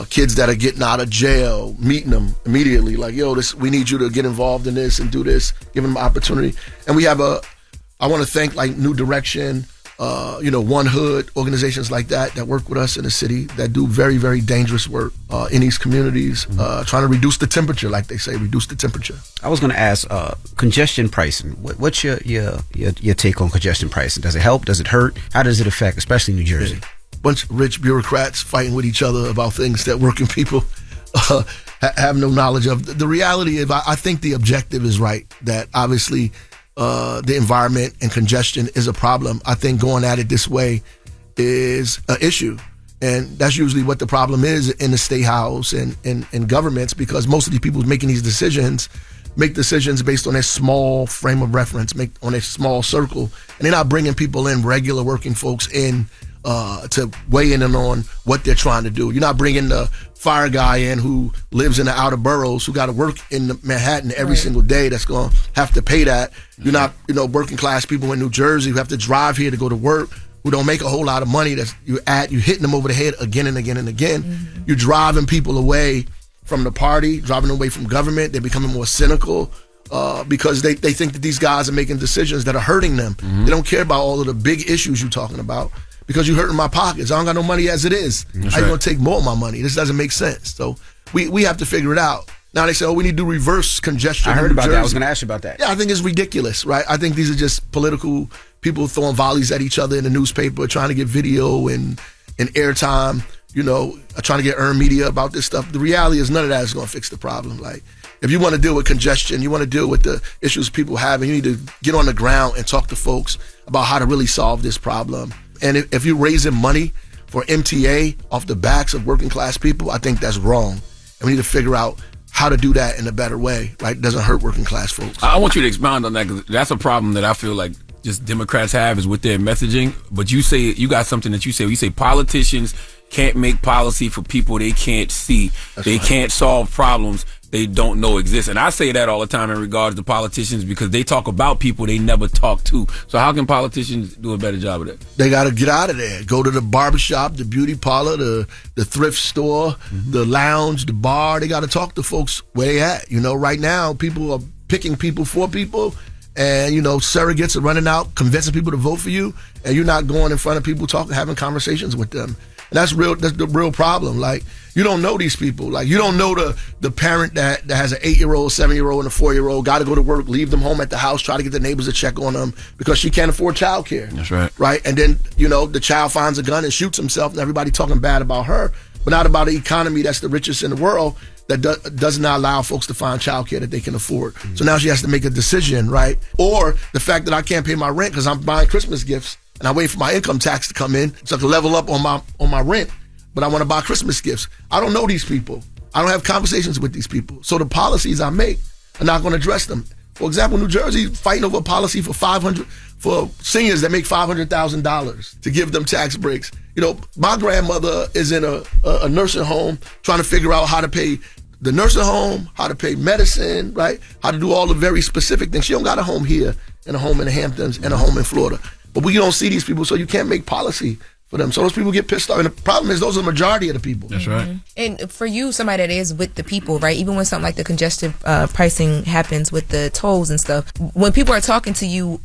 kids that are getting out of jail, meeting them immediately, like, yo, we need you to get involved in this and do this, giving them opportunity. And we have I want to thank like New Direction, One Hood, organizations like that work with us in the city that do very, very dangerous work in these communities, trying to reduce the temperature, like they say, reduce the temperature. I was going to ask congestion pricing. What's your take on congestion pricing? Does it help? Does it hurt? How does it affect, especially New Jersey? Bunch of rich bureaucrats fighting with each other about things that working people have no knowledge of. The reality is, I think the objective is right, that obviously the environment and congestion is a problem. I think going at it this way is an issue. And that's usually what the problem is in the state house and governments, because most of the people making these decisions make decisions based on a small frame of reference, on a small circle. And they're not bringing people in, regular working folks in, to weigh in on what they're trying to do. You're not bringing the fire guy in who lives in the outer boroughs, who got to work in Manhattan every single day, that's going to have to pay that. You're not, working class people in New Jersey who have to drive here to go to work, who don't make a whole lot of money. You're hitting them over the head again and again and again. You're driving people away from the party, driving them away from government. They're becoming more cynical because they think that these guys are making decisions that are hurting them. They don't care about all of the big issues you're talking about, because you're hurting my pockets. I don't got no money as it is. How you going to take more of my money? This doesn't make sense. So we have to figure it out. Now they say, we need to reverse congestion. I heard about that. I was going to ask you about that. Yeah, I think it's ridiculous, right? I think these are just political people throwing volleys at each other in the newspaper, trying to get video and airtime, trying to get earned media about this stuff. The reality is none of that is going to fix the problem. Like, if you want to deal with congestion, you want to deal with the issues people have, and you need to get on the ground and talk to folks about how to really solve this problem. And if you're raising money for MTA off the backs of working class people, I think that's wrong. And we need to figure out how to do that in a better way, right? It doesn't hurt working class folks. I want you to expound on that, because that's a problem that I feel like just Democrats have, is with their messaging. But you say, you got something that you say politicians can't make policy for people they can't see. They can't solve problems they don't know exist. And I say that all the time in regards to politicians, because they talk about people they never talk to. So how can politicians do a better job of that? They got to get out of there. Go to the barbershop, the beauty parlor, the thrift store, the lounge, the bar. They got to talk to folks where they at. Right now, people are picking people for people. And, surrogates are running out, convincing people to vote for you. And you're not going in front of people, having conversations with them. And that's the real problem. Like, you don't know these people. Like, you don't know the parent that has an 8-year-old, 7-year-old, and a 4-year-old, got to go to work, leave them home at the house, try to get the neighbors to check on them because she can't afford childcare. That's right. Right? And then, the child finds a gun and shoots himself, and everybody talking bad about her, but not about the economy that's the richest in the world that does not allow folks to find childcare that they can afford. So now she has to make a decision, right? Or the fact that I can't pay my rent because I'm buying Christmas gifts and I wait for my income tax to come in so I can level up on my rent, but I want to buy Christmas gifts. I don't know these people. I don't have conversations with these people. So the policies I make are not going to address them. For example, New Jersey fighting over a policy for seniors that make $500,000 to give them tax breaks. My grandmother is in a nursing home trying to figure out how to pay the nursing home, how to pay medicine, right? How to do all the very specific things. She don't got a home here and a home in the Hamptons and a home in Florida. But we don't see these people, so you can't make policy for them. So those people get pissed off. And the problem is those are the majority of the people. That's right. And for you, somebody that is with the people, right? Even when something like the congestion pricing happens with the tolls and stuff, when people are talking to you,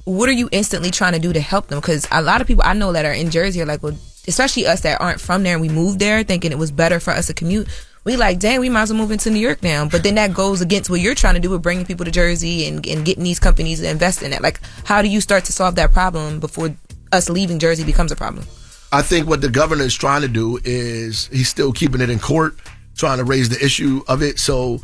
what are you instantly trying to do to help them? Because a lot of people I know that are in Jersey are like, well, especially us that aren't from there and we moved there thinking it was better for us to commute. We like, dang, we might as well move into New York now. But then that goes against what you're trying to do with bringing people to Jersey and getting these companies to invest in it. Like, how do you start to solve that problem before us leaving Jersey becomes a problem? I think what the governor is trying to do is he's still keeping it in court, trying to raise the issue of it so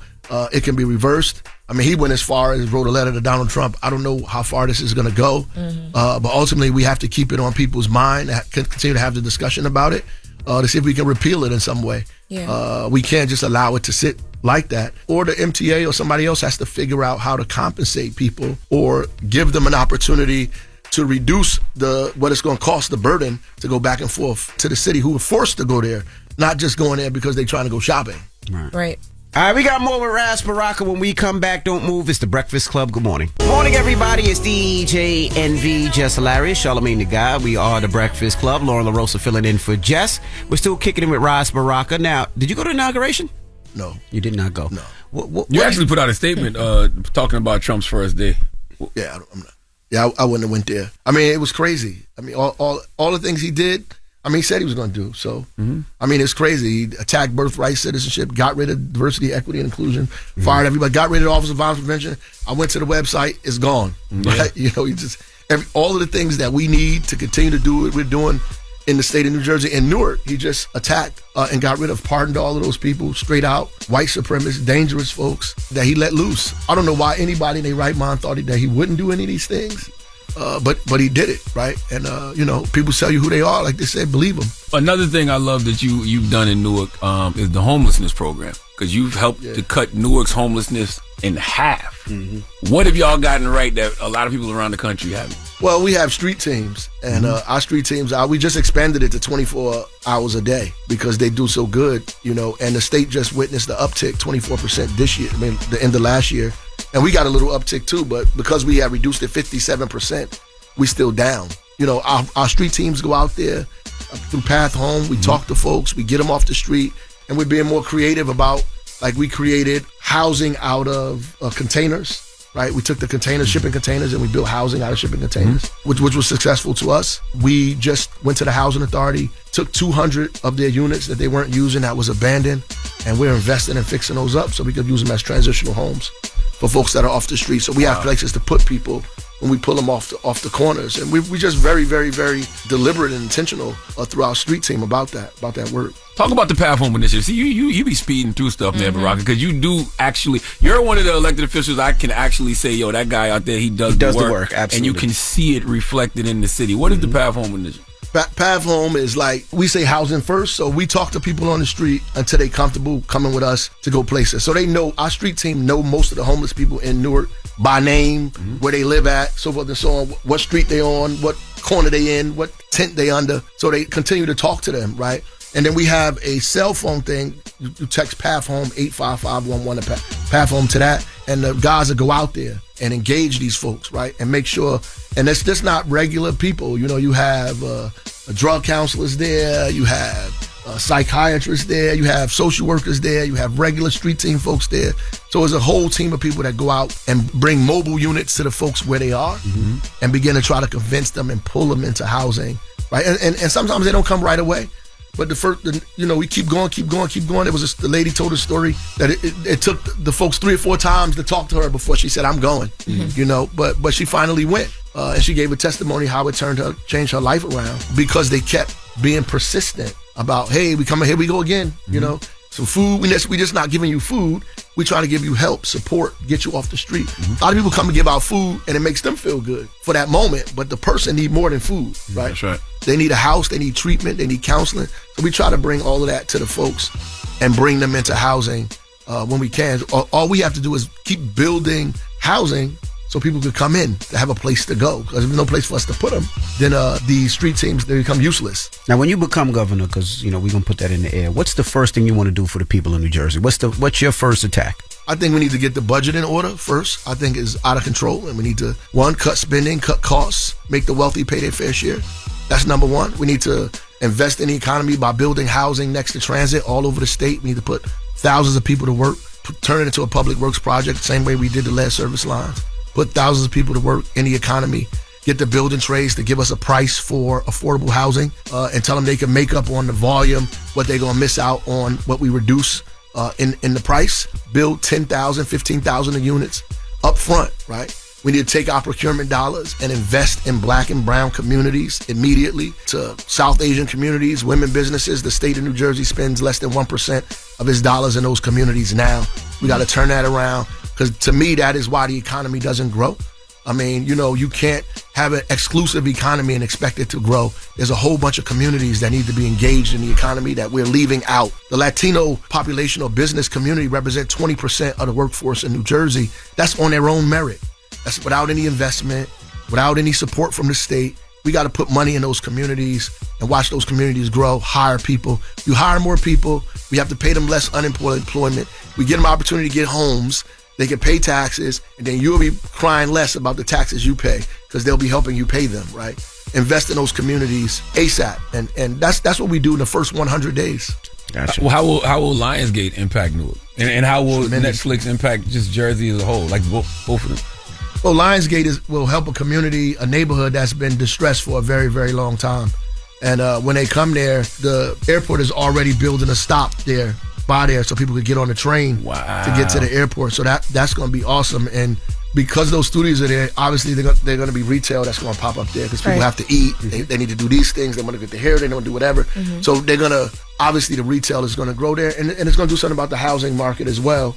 it can be reversed. I mean, he went as far as wrote a letter to Donald Trump. I don't know how far this is going to go, but ultimately we have to keep it on people's mind, continue to have the discussion about it to see if we can repeal it in some way. Yeah. We can't just allow it to sit like that. Or the MTA or somebody else has to figure out how to compensate people or give them an opportunity to reduce what it's going to cost, the burden to go back and forth to the city who are forced to go there, not just going there because they're trying to go shopping. Right. All right, we got more with Ras Baraka when we come back. Don't move. It's the Breakfast Club. Good morning. Morning, everybody. It's DJ NV, Jess Hilarious, Charlamagne the Guy. We are the Breakfast Club. Lauren LaRosa filling in for Jess. We're still kicking it with Ras Baraka. Now, did you go to the inauguration? No. You did not go? No. You actually put out a statement talking about Trump's first day. Yeah, I'm not. Yeah, I wouldn't have went there. I mean, it was crazy. I mean, all the things he did, I mean, he said he was going to do. So, I mean, it's crazy. He attacked birthright citizenship, got rid of diversity, equity, and inclusion, fired everybody, got rid of the Office of Violence Prevention. I went to the website. It's gone. Right? You know, all of the things that we need to continue to do what we're doing in the state of New Jersey and Newark, he just attacked and got rid of, pardoned all of those people, straight out, white supremacists, dangerous folks that he let loose. I don't know why anybody in their right mind thought that he wouldn't do any of these things. But he did it, right? And, you know, people tell you who they are. Like they said, believe them. Another thing I love that you've done in Newark is the homelessness program, because you've helped to cut Newark's homelessness in half. What have y'all gotten right that a lot of people around the country haven't? Well, we have street teams, and our street teams, we just expanded it to 24 hours a day because they do so good, you know, and the state just witnessed the uptick, 24% this year, I mean, the end of last year. And we got a little uptick too, but because we have reduced it 57%, we still down. You know, our street teams go out there through Path Home. We talk to folks, we get them off the street, and we're being more creative about, like, we created housing out of containers, right? We took the containers, shipping containers, and we built housing out of shipping containers, which was successful to us. We just went to the Housing Authority, took 200 of their units that they weren't using that was abandoned, and we're investing in fixing those up so we could use them as transitional homes for folks that are off the street. So we have places to put people when we pull them off the corners. And we just very, very, very deliberate and intentional through our street team about that work. Talk about the Path Home initiative. See, you be speeding through stuff, man, Baraka, because you do actually, you're one of the elected officials I can actually say, yo, that guy out there, he does the work. Absolutely. And you can see it reflected in the city. What is the Path Home initiative? Path Home is like, we say housing first, so we talk to people on the street until they comfortable coming with us to go places. So they know, our street team know most of the homeless people in Newark by name, where they live at, so forth and so on, what street they on, what corner they in, what tent they under. So they continue to talk to them, right? And then we have a cell phone thing. You text Path Home 85511 to Path Home to that, and the guys will go out there and engage these folks, right? And make sure, and it's just not regular people. You know, you have drug counselors there, you have psychiatrists there, you have social workers there, you have regular street team folks there. So it's a whole team of people that go out and bring mobile units to the folks where they are and begin to try to convince them and pull them into housing, right? And sometimes they don't come right away. But we keep going. There was the lady told a story that it took the folks 3 or 4 times to talk to her before she said, I'm going, you know, but she finally went. And she gave a testimony how it changed her life around because they kept being persistent about, hey, we coming, here we go again, you know. Some food, we just not giving you food. We trying to give you help, support, get you off the street. A lot of people come and give out food and it makes them feel good for that moment, but the person need more than food, right? That's right. They need a house, they need treatment, they need counseling. So we try to bring all of that to the folks and bring them into housing when we can. All we have to do is keep building housing so people could come in to have a place to go. Because if there's no place for us to put them, then the street teams, they become useless. Now, when you become governor, because, you know, we're going to put that in the air, what's the first thing you want to do for the people of New Jersey? What's your first attack? I think we need to get the budget in order first. I think it's out of control, and we need to, one, cut spending, cut costs, make the wealthy pay their fair share. That's number one. We need to invest in the economy by building housing next to transit all over the state. We need to put thousands of people to work, turn it into a public works project, the same way we did the lead service lines. Put thousands of people to work in the economy, get the building trades to give us a price for affordable housing, and tell them they can make up on the volume, what they're going to miss out on, what we reduce in the price. Build 10,000, 15,000 units up front, right? We need to take our procurement dollars and invest in Black and brown communities immediately, to South Asian communities, women businesses. The state of New Jersey spends less than 1% of its dollars in those communities now. We got to turn that around, because to me, that is why the economy doesn't grow. I mean, you know, you can't have an exclusive economy and expect it to grow. There's a whole bunch of communities that need to be engaged in the economy that we're leaving out. The Latino population or business community represent 20% of the workforce in New Jersey. That's on their own merit. That's without any investment, without any support from the state. we got to put money in those communities and watch those communities grow, hire people. You hire more people, we have to pay them less unemployment. We get them opportunity to get homes. They can pay taxes, and then you'll be crying less about the taxes you pay because they'll be helping you pay them, right? Invest in those communities ASAP, and that's what we do in the first 100 days. Gotcha. Well, how will Lionsgate impact Newark, and how will Netflix impact just Jersey as a whole, like both of them? Well, Lionsgate will help a community, a neighborhood that's been distressed for a very, very long time, and when they come there, the airport is already building a stop there. By there so people could get on the train to get to the airport. So that's going to be awesome. And because those studios are there, obviously they're going to be retail that's going to pop up there because people have to eat. They need to do these things. They want to get the hair. They want to do whatever. So they're going to, obviously the retail is going to grow there. And it's going to do something about the housing market as well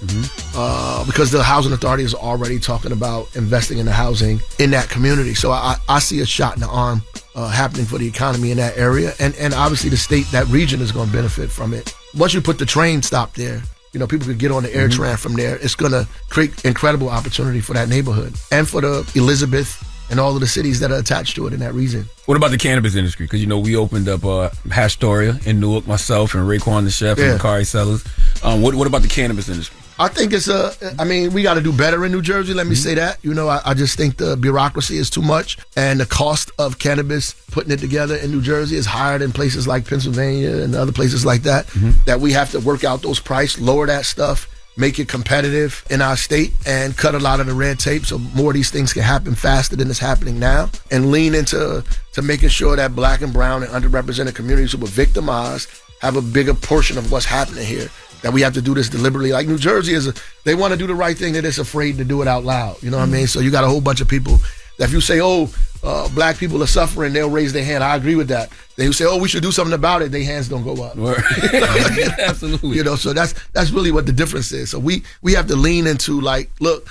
because the Housing Authority is already talking about investing in the housing in that community. So I see a shot in the arm happening for the economy in that area. And obviously the state, that region is going to benefit from it. Once you put the train stop there, people could get on the AirTran from there. It's going to create incredible opportunity for that neighborhood and for the Elizabeth and all of the cities that are attached to it in that region. What about the cannabis industry? Because, we opened up Hastoria in Newark, myself and Raekwon the chef and Makari Sellers. What about the cannabis industry? I think it's we got to do better in New Jersey. Let me say that. I just think the bureaucracy is too much, and the cost of cannabis, putting it together in New Jersey, is higher than places like Pennsylvania and other places like that. That we have to work out those prices, lower that stuff, make it competitive in our state, and cut a lot of the red tape so more of these things can happen faster than it's happening now, and lean into making sure that Black and brown and underrepresented communities who were victimized have a bigger portion of what's happening here. That we have to do this deliberately. Like New Jersey they want to do the right thing, they're just afraid to do it out loud. You know what I mean? So you got a whole bunch of people that if you say, Black people are suffering, they'll raise their hand. I agree with that. Then you say, we should do something about it, their hands don't go up. Absolutely. So that's really what the difference is. So we have to lean into look,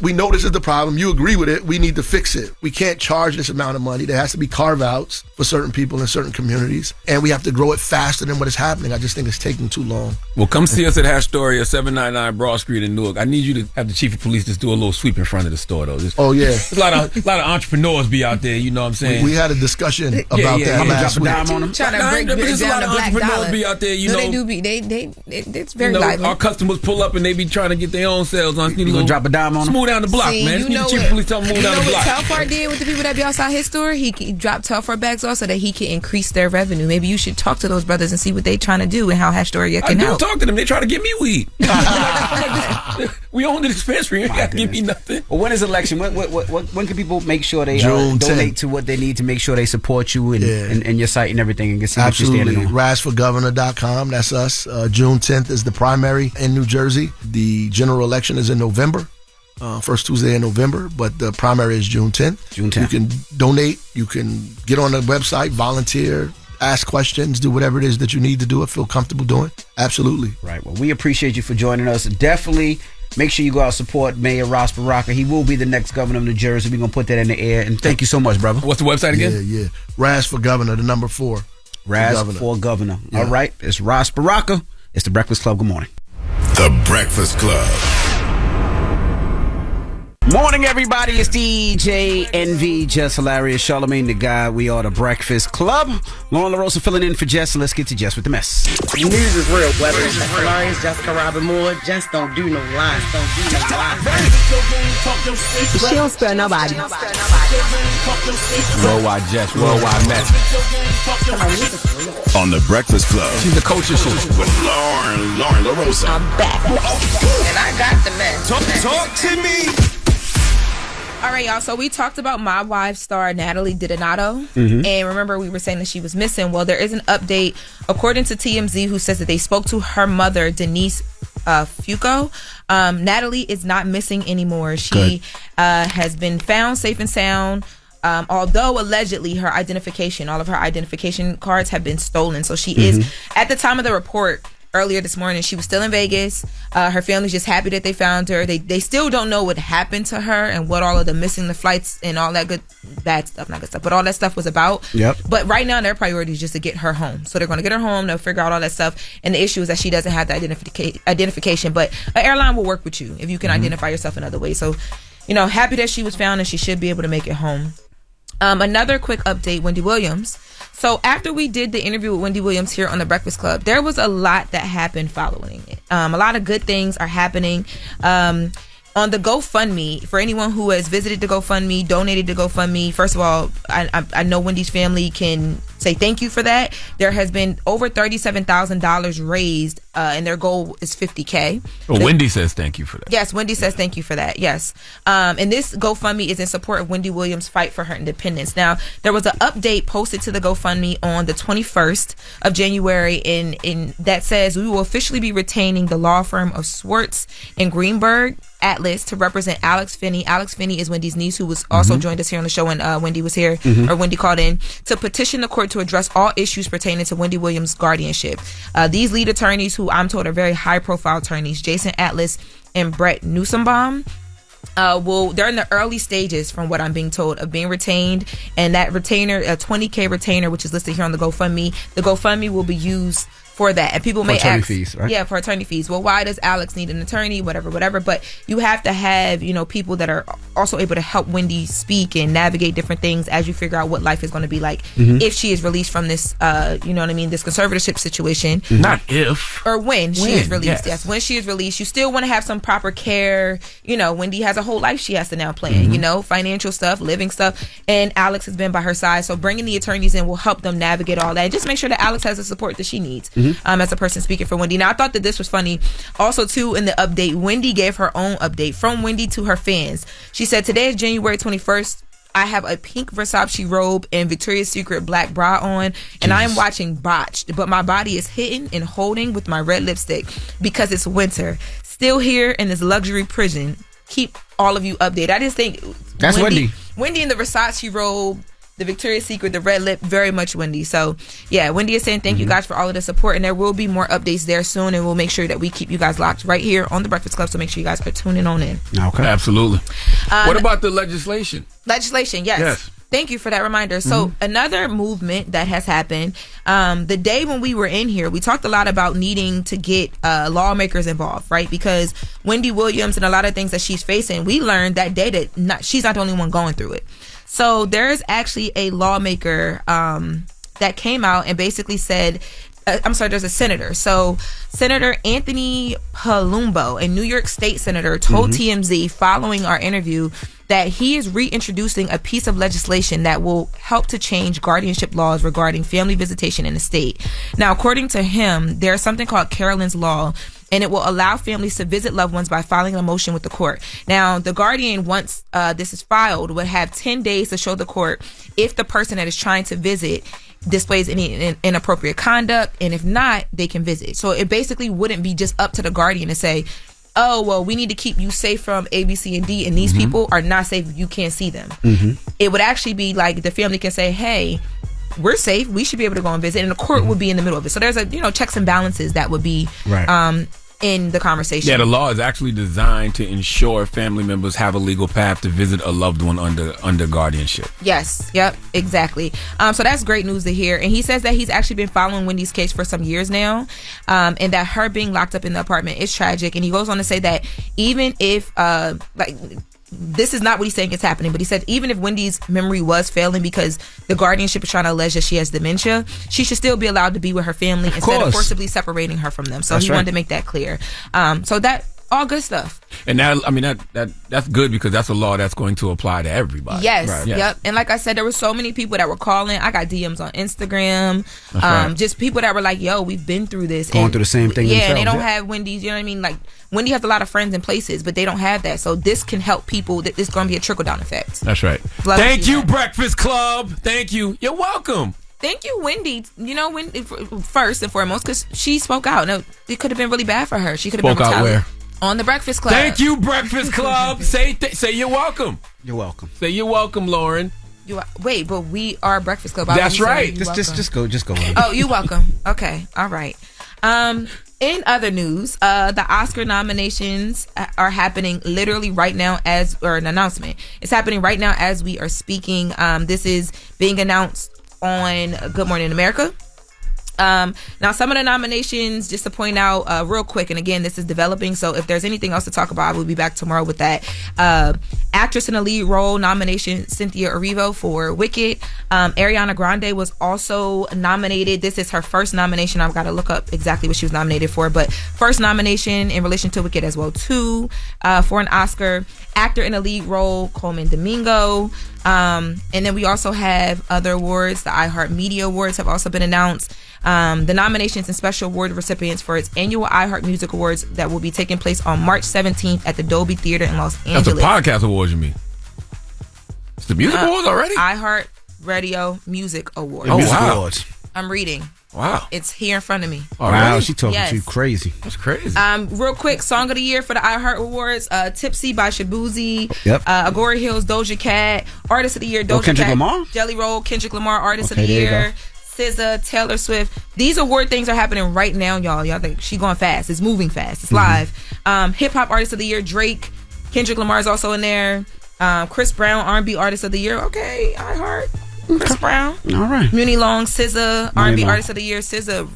we know this is the problem. You agree with it. We need to fix it. We can't charge this amount of money. There has to be carve-outs for certain people in certain communities, and we have to grow it faster than what is happening. I just think it's taking too long. Well, come see us at Hastoria, 799 Broad Street in Newark. I need you to have the chief of police just do a little sweep in front of the store, though. There's a lot of entrepreneurs be out there. You know what I'm saying? We had a discussion about that last week. Trying to break down the black dollar. Be out there, they do be. It's very lively. Our customers pull up and they be trying to get their own sales on. You gonna drop a dime on them? Smooth down the block, man. You know what Telfar did with the people that be outside his store? He dropped Telfar bags off so that he can increase their revenue. Maybe you should talk to those brothers and see what they trying to do and how Hastoria can help. Talk to them. They try to give me weed. We own the dispensary. You ain't got to give me nothing. Well, when is election? When can people make sure they donate to what they need to make sure they support you and your site and everything and get some Absolutely. RazForGovernor.com. That's us. June 10th is the primary in New Jersey. The general election is in November. First Tuesday in November, but the primary is June 10th. You can donate. You can get on the website, volunteer, ask questions, do whatever it is that you need to do it, feel comfortable doing. Absolutely. Right. Well, we appreciate you for joining us. Definitely make sure you go out and support Mayor Ross Baraka. He will be the next governor of New Jersey. We're going to put that in the air. And thank you so much, brother. What's the website again? Yeah. Raz for Governor, the number 4. Raz for Governor. Yeah. All right. It's Ross Baraka. It's The Breakfast Club. Good morning. The Breakfast Club. Morning, everybody. It's DJ NV, Jess Hilarious, Charlamagne the Guy. We are The Breakfast Club. Lauren LaRosa filling in for Jess, and let's get to Jess with the Mess. News is real, whether it's Jess Hilarious, Jessica Robin Moore, Jess don't do no lies, She don't spare nobody. Worldwide Jess, worldwide Mess. On The Breakfast Club. She's the culture show with Lauren LaRosa. I'm back. And I got the mess. Talk to me. All right, y'all. So we talked about My Wife star Natalie Donato. And remember, we were saying that she was missing. Well, there is an update, according to TMZ, who says that they spoke to her mother, Denise Fuco. Natalie is not missing anymore. She has been found safe and sound. Although allegedly all of her identification cards have been stolen. So she is, at the time of the report earlier this morning, she was still in Vegas. Her family's just happy that they found her. They still don't know what happened to her and what all of the missing the flights and all that bad stuff, not good stuff, but all that stuff was about. Yep. But right now their priority is just to get her home. So they're going to get her home. They'll figure out all that stuff. And the issue is that she doesn't have the identification. But an airline will work with you if you can identify yourself in other ways. So, happy that she was found and she should be able to make it home. Another quick update, Wendy Williams. So after we did the interview with Wendy Williams here on the Breakfast Club, there was a lot that happened following it. A lot of good things are happening. On the GoFundMe, for anyone who has visited the GoFundMe, donated to GoFundMe, first of all, I know Wendy's family can say thank you for that. There has been over $37,000 raised, and their goal is $50K. Well, Wendy says thank you for that. Yes, Wendy says thank you for that. Yes. And this GoFundMe is in support of Wendy Williams' fight for her independence. Now, there was an update posted to the GoFundMe on the 21st of January, and that says we will officially be retaining the law firm of Swartz and Greenberg Atlas to represent Alex Finney. Alex Finney is Wendy's niece, who was also joined us here on the show when Wendy was here, or Wendy called in, to petition the court to address all issues pertaining to Wendy Williams' guardianship. These lead attorneys, who I'm told are very high-profile attorneys, Jason Atlas and Brett Newsombaum, they're in the early stages, from what I'm being told, of being retained, and that retainer, a $20K retainer, which is listed here on the GoFundMe will be used for that. And people may ask, fees, right? Yeah, for attorney fees. Well, why does Alex need an attorney? Whatever. But you have to have, people that are also able to help Wendy speak and navigate different things as you figure out what life is going to be like if she is released from this, this conservatorship situation. Not if. Or when she is released. Yes, when she is released. You still want to have some proper care. Wendy has a whole life she has to now plan, financial stuff, living stuff. And Alex has been by her side. So bringing the attorneys in will help them navigate all that. And just make sure that Alex has the support that she needs. As a person speaking for Wendy. Now, I thought that this was funny. Also, too, in the update, Wendy gave her own update from Wendy to her fans. She said, "Today is January 21st. I have a pink Versace robe and Victoria's Secret black bra on, and I am watching Botched, but my body is hitting and holding with my red lipstick because it's winter. Still here in this luxury prison. Keep all of you updated." I just think that's Wendy. Wendy in the Versace robe, the Victoria's Secret, the red lip, very much Wendy. So, yeah, Wendy is saying thank you guys for all of the support, and there will be more updates there soon, and we'll make sure that we keep you guys locked right here on the Breakfast Club, so make sure you guys are tuning on in. Okay. Absolutely. What about the legislation? Legislation, yes. Thank you for that reminder. So another movement that has happened, the day when we were in here, we talked a lot about needing to get lawmakers involved, right? Because Wendy Williams and a lot of things that she's facing, we learned that day that she's not the only one going through it. So there's actually a lawmaker that came out and basically said, there's a senator. So Senator Anthony Palumbo, a New York State senator, told TMZ following our interview that he is reintroducing a piece of legislation that will help to change guardianship laws regarding family visitation in the state. Now, according to him, there's something called Carolyn's Law, and it will allow families to visit loved ones by filing a motion with the court. Now, the guardian, once this is filed, would have 10 days to show the court if the person that is trying to visit displays any inappropriate conduct, and if not, they can visit. So it basically wouldn't be just up to the guardian to say, oh, well, we need to keep you safe from A, B, C, and D, and these people are not safe, you can't see them. It would actually be like the family can say, hey, we're safe, we should be able to go and visit, and the court would be in the middle of it. So there's checks and balances that would be in the conversation. Yeah, the law is actually designed to ensure family members have a legal path to visit a loved one under guardianship. Yes, yep, exactly. So that's great news to hear. And he says that he's actually been following Wendy's case for some years now, and that her being locked up in the apartment is tragic. And he goes on to say that even if this is not what he's saying is happening, but he said even if Wendy's memory was failing because the guardianship is trying to allege that she has dementia, she should still be allowed to be with her family instead of forcibly separating her from them. So he wanted to make that clear. So that all good stuff. And that's good because that's a law that's going to apply to everybody. Yes, yep. And like I said, there were so many people that were calling. I got DMs on Instagram. Just people that were like, yo, we've been through this. Going through the same thing themselves. And they don't have Wendy's, you know what I mean? Like, Wendy has a lot of friends in places, but they don't have that. So this can help people. It's going to be a trickle-down effect. That's right. Thank you, Breakfast Club. Thank you. You're welcome. Thank you, Wendy. Wendy, first and foremost, because she spoke out. No, it could have been really bad for her. She could have been retaliated. On the Breakfast Club. Thank you, Breakfast Club. Say you're welcome. You're welcome. Say you're welcome, Lauren. Wait, but we are Breakfast Club. That's right. Just go. Oh, you're welcome. Okay, all right. In other news, the Oscar nominations are happening literally right now or an announcement. It's happening right now as we are speaking. This is being announced on Good Morning America. Now, some of the nominations, just to point out real quick, and again, this is developing, so if there's anything else to talk about, I will be back tomorrow with that. Actress in a lead role nomination, Cynthia Erivo for Wicked. Ariana Grande was also nominated. This is her first nomination. I've got to look up exactly what she was nominated for, but first nomination in relation to Wicked as well, too, for an Oscar. Actor in a lead role, Coleman Domingo. And then we also have other awards. The iHeartMedia Awards have also been announced. The nominations and special award recipients for its annual iHeart Music Awards that will be taking place on March 17th at the Dolby Theater in Los Angeles. That's a podcast awards, you mean? It's the music awards already? iHeart Radio Music Awards. Oh, wow. Awards. I'm reading. Wow. It's here in front of me. Oh, wow, really? She talking to you crazy. That's crazy. Real quick, Song of the Year for the iHeart Awards, Tipsy by Shabuzi. Yep. Agora Hills, Doja Cat. Artist of the Year, Doja Kendrick Cat. Lamar? Jelly Roll, Kendrick Lamar, Artist of the Year. SZA, Taylor Swift. These award things are happening right now, y'all. Y'all think she going fast. It's moving fast. It's live. Hip Hop Artist of the Year, Drake. Kendrick Lamar is also in there. Chris Brown, R&B Artist of the Year. Okay, iHeart. Chris Brown. All right. Muni Long, SZA, Money R&B Long. Artist of the Year. SZA,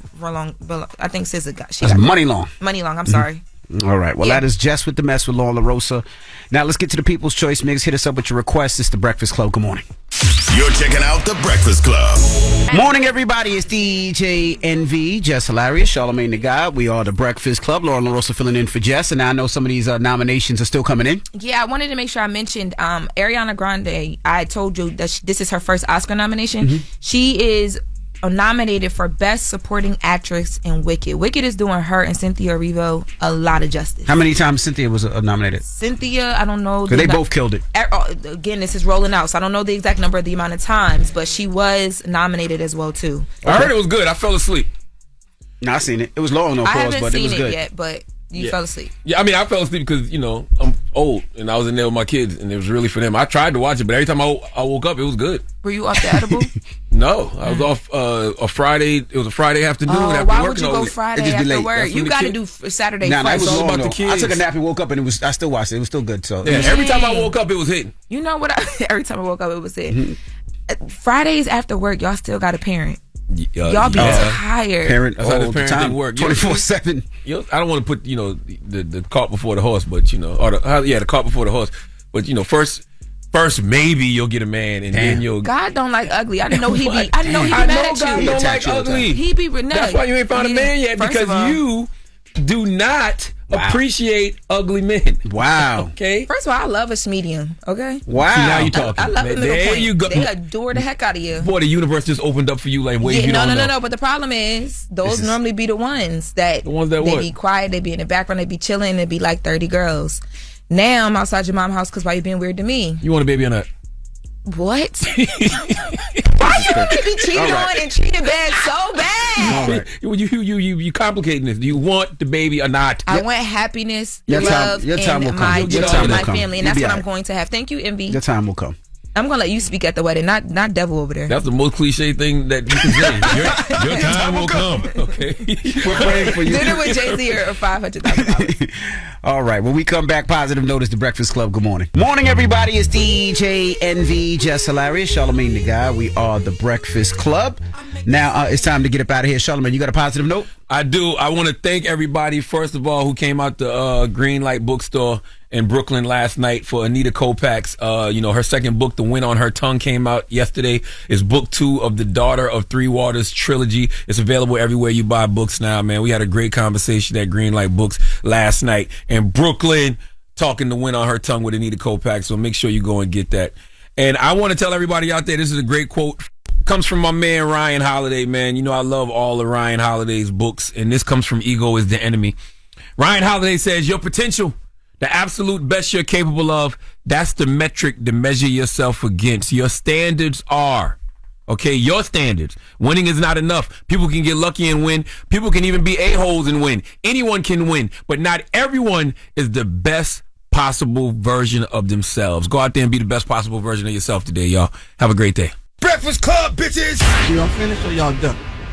I think SZA got. That's Money Long. Money Long. I'm sorry. All right. Well, that is Jess with the Mess with Laura LaRosa. Now let's get to the People's Choice Mix. Hit us up with your requests. It's the Breakfast Club. Good morning. You're checking out the Breakfast Club. Morning, everybody. It's DJ NV, Jess Hilarious, Charlamagne the Guy. We are the Breakfast Club. Laura LaRosa filling in for Jess, and I know some of these nominations are still coming in. Yeah, I wanted to make sure I mentioned Ariana Grande. I told you that this is her first Oscar nomination. She is nominated for Best Supporting Actress in Wicked. Wicked is doing her and Cynthia Erivo a lot of justice. How many times Cynthia was nominated? Cynthia, I don't know. They both killed it. Again, this is rolling out, so I don't know the exact number of the amount of times, but she was nominated as well, too. I heard it was good. I fell asleep. No, I seen it. It was long, of course, but it was good. I haven't seen it yet, but you fell asleep. Yeah, I mean, I fell asleep because, I'm old, and I was in there with my kids, and it was really for them. I tried to watch it, but every time I woke up, it was good. Were you off the edible? No, I was off a Friday. It was a Friday afternoon. After why work, would you go Friday after work? You got to do Saturday. Nah, that was all long, about the kids. I took a nap and woke up, and I still watched it. It was still good. So yeah, every time I woke up, it was hitting. You know what? Every time I woke up, it was hitting. Fridays after work, y'all still got a parent. Y'all be tired. Parent all the time, work 24/7. I don't want to put the cart before the horse, but the cart before the horse. But first maybe you'll get a man, and then you'll. God don't like ugly. I know he be. I know he be mad at you. God don't like ugly. He be. No, that's why you ain't found a man yet, because you do not appreciate ugly men. Wow. Okay. First of all, I love a medium. Okay. Wow. See, now you talking. I love a middle there point. You go. They adore the heck out of you. Boy, the universe just opened up for you like ways you don't know. No. But the problem is, those normally be the ones that they be quiet. They be in the background. They be chilling. They be like 30 girls. Now I'm outside your mom's house because why you being weird to me? You want a baby or not? What? Why you want me to be cheated on and treated bad so bad? All right. You complicating this. Do you want the baby or not? I want happiness, love, and my family, and that's what I'm going to have. Thank you, Envy. Your time will come. I'm gonna let you speak at the wedding, not devil over there. That's the most cliche thing that you can say. Your time will come. Okay. We're praying for you. Dinner with Jay-Z or $500,000. All right. When we come back, positive notice, the Breakfast Club. Good morning. Morning, everybody. It's DJ NV, Jess Hilarious, Charlamagne the Guy. We are the Breakfast Club. Now it's time to get up out of here. Charlamagne, you got a positive note? I do. I want to thank everybody, first of all, who came out to Green Light Bookstore in Brooklyn last night for Anita Kopac's, her second book, The Wind on Her Tongue, came out yesterday. It's book 2 of the Daughter of Three Waters trilogy. It's available everywhere you buy books now, man. We had a great conversation at Green Light Books last night in Brooklyn, talking The Wind on Her Tongue with Anita Kopac. So make sure you go and get that. And I want to tell everybody out there, this is a great quote. Comes from my man Ryan Holiday, man. You know I love all of Ryan Holiday's books, and this comes from Ego is the Enemy. Ryan Holiday says, your potential, the absolute best you're capable of, that's the metric to measure yourself against. Your standards are, your standards. Winning is not enough. People can get lucky and win. People can even be a-holes and win. Anyone can win, but not everyone is the best possible version of themselves. Go out there and be the best possible version of yourself today, y'all. Have a great day. Breakfast Club, bitches! Y'all finished or y'all done?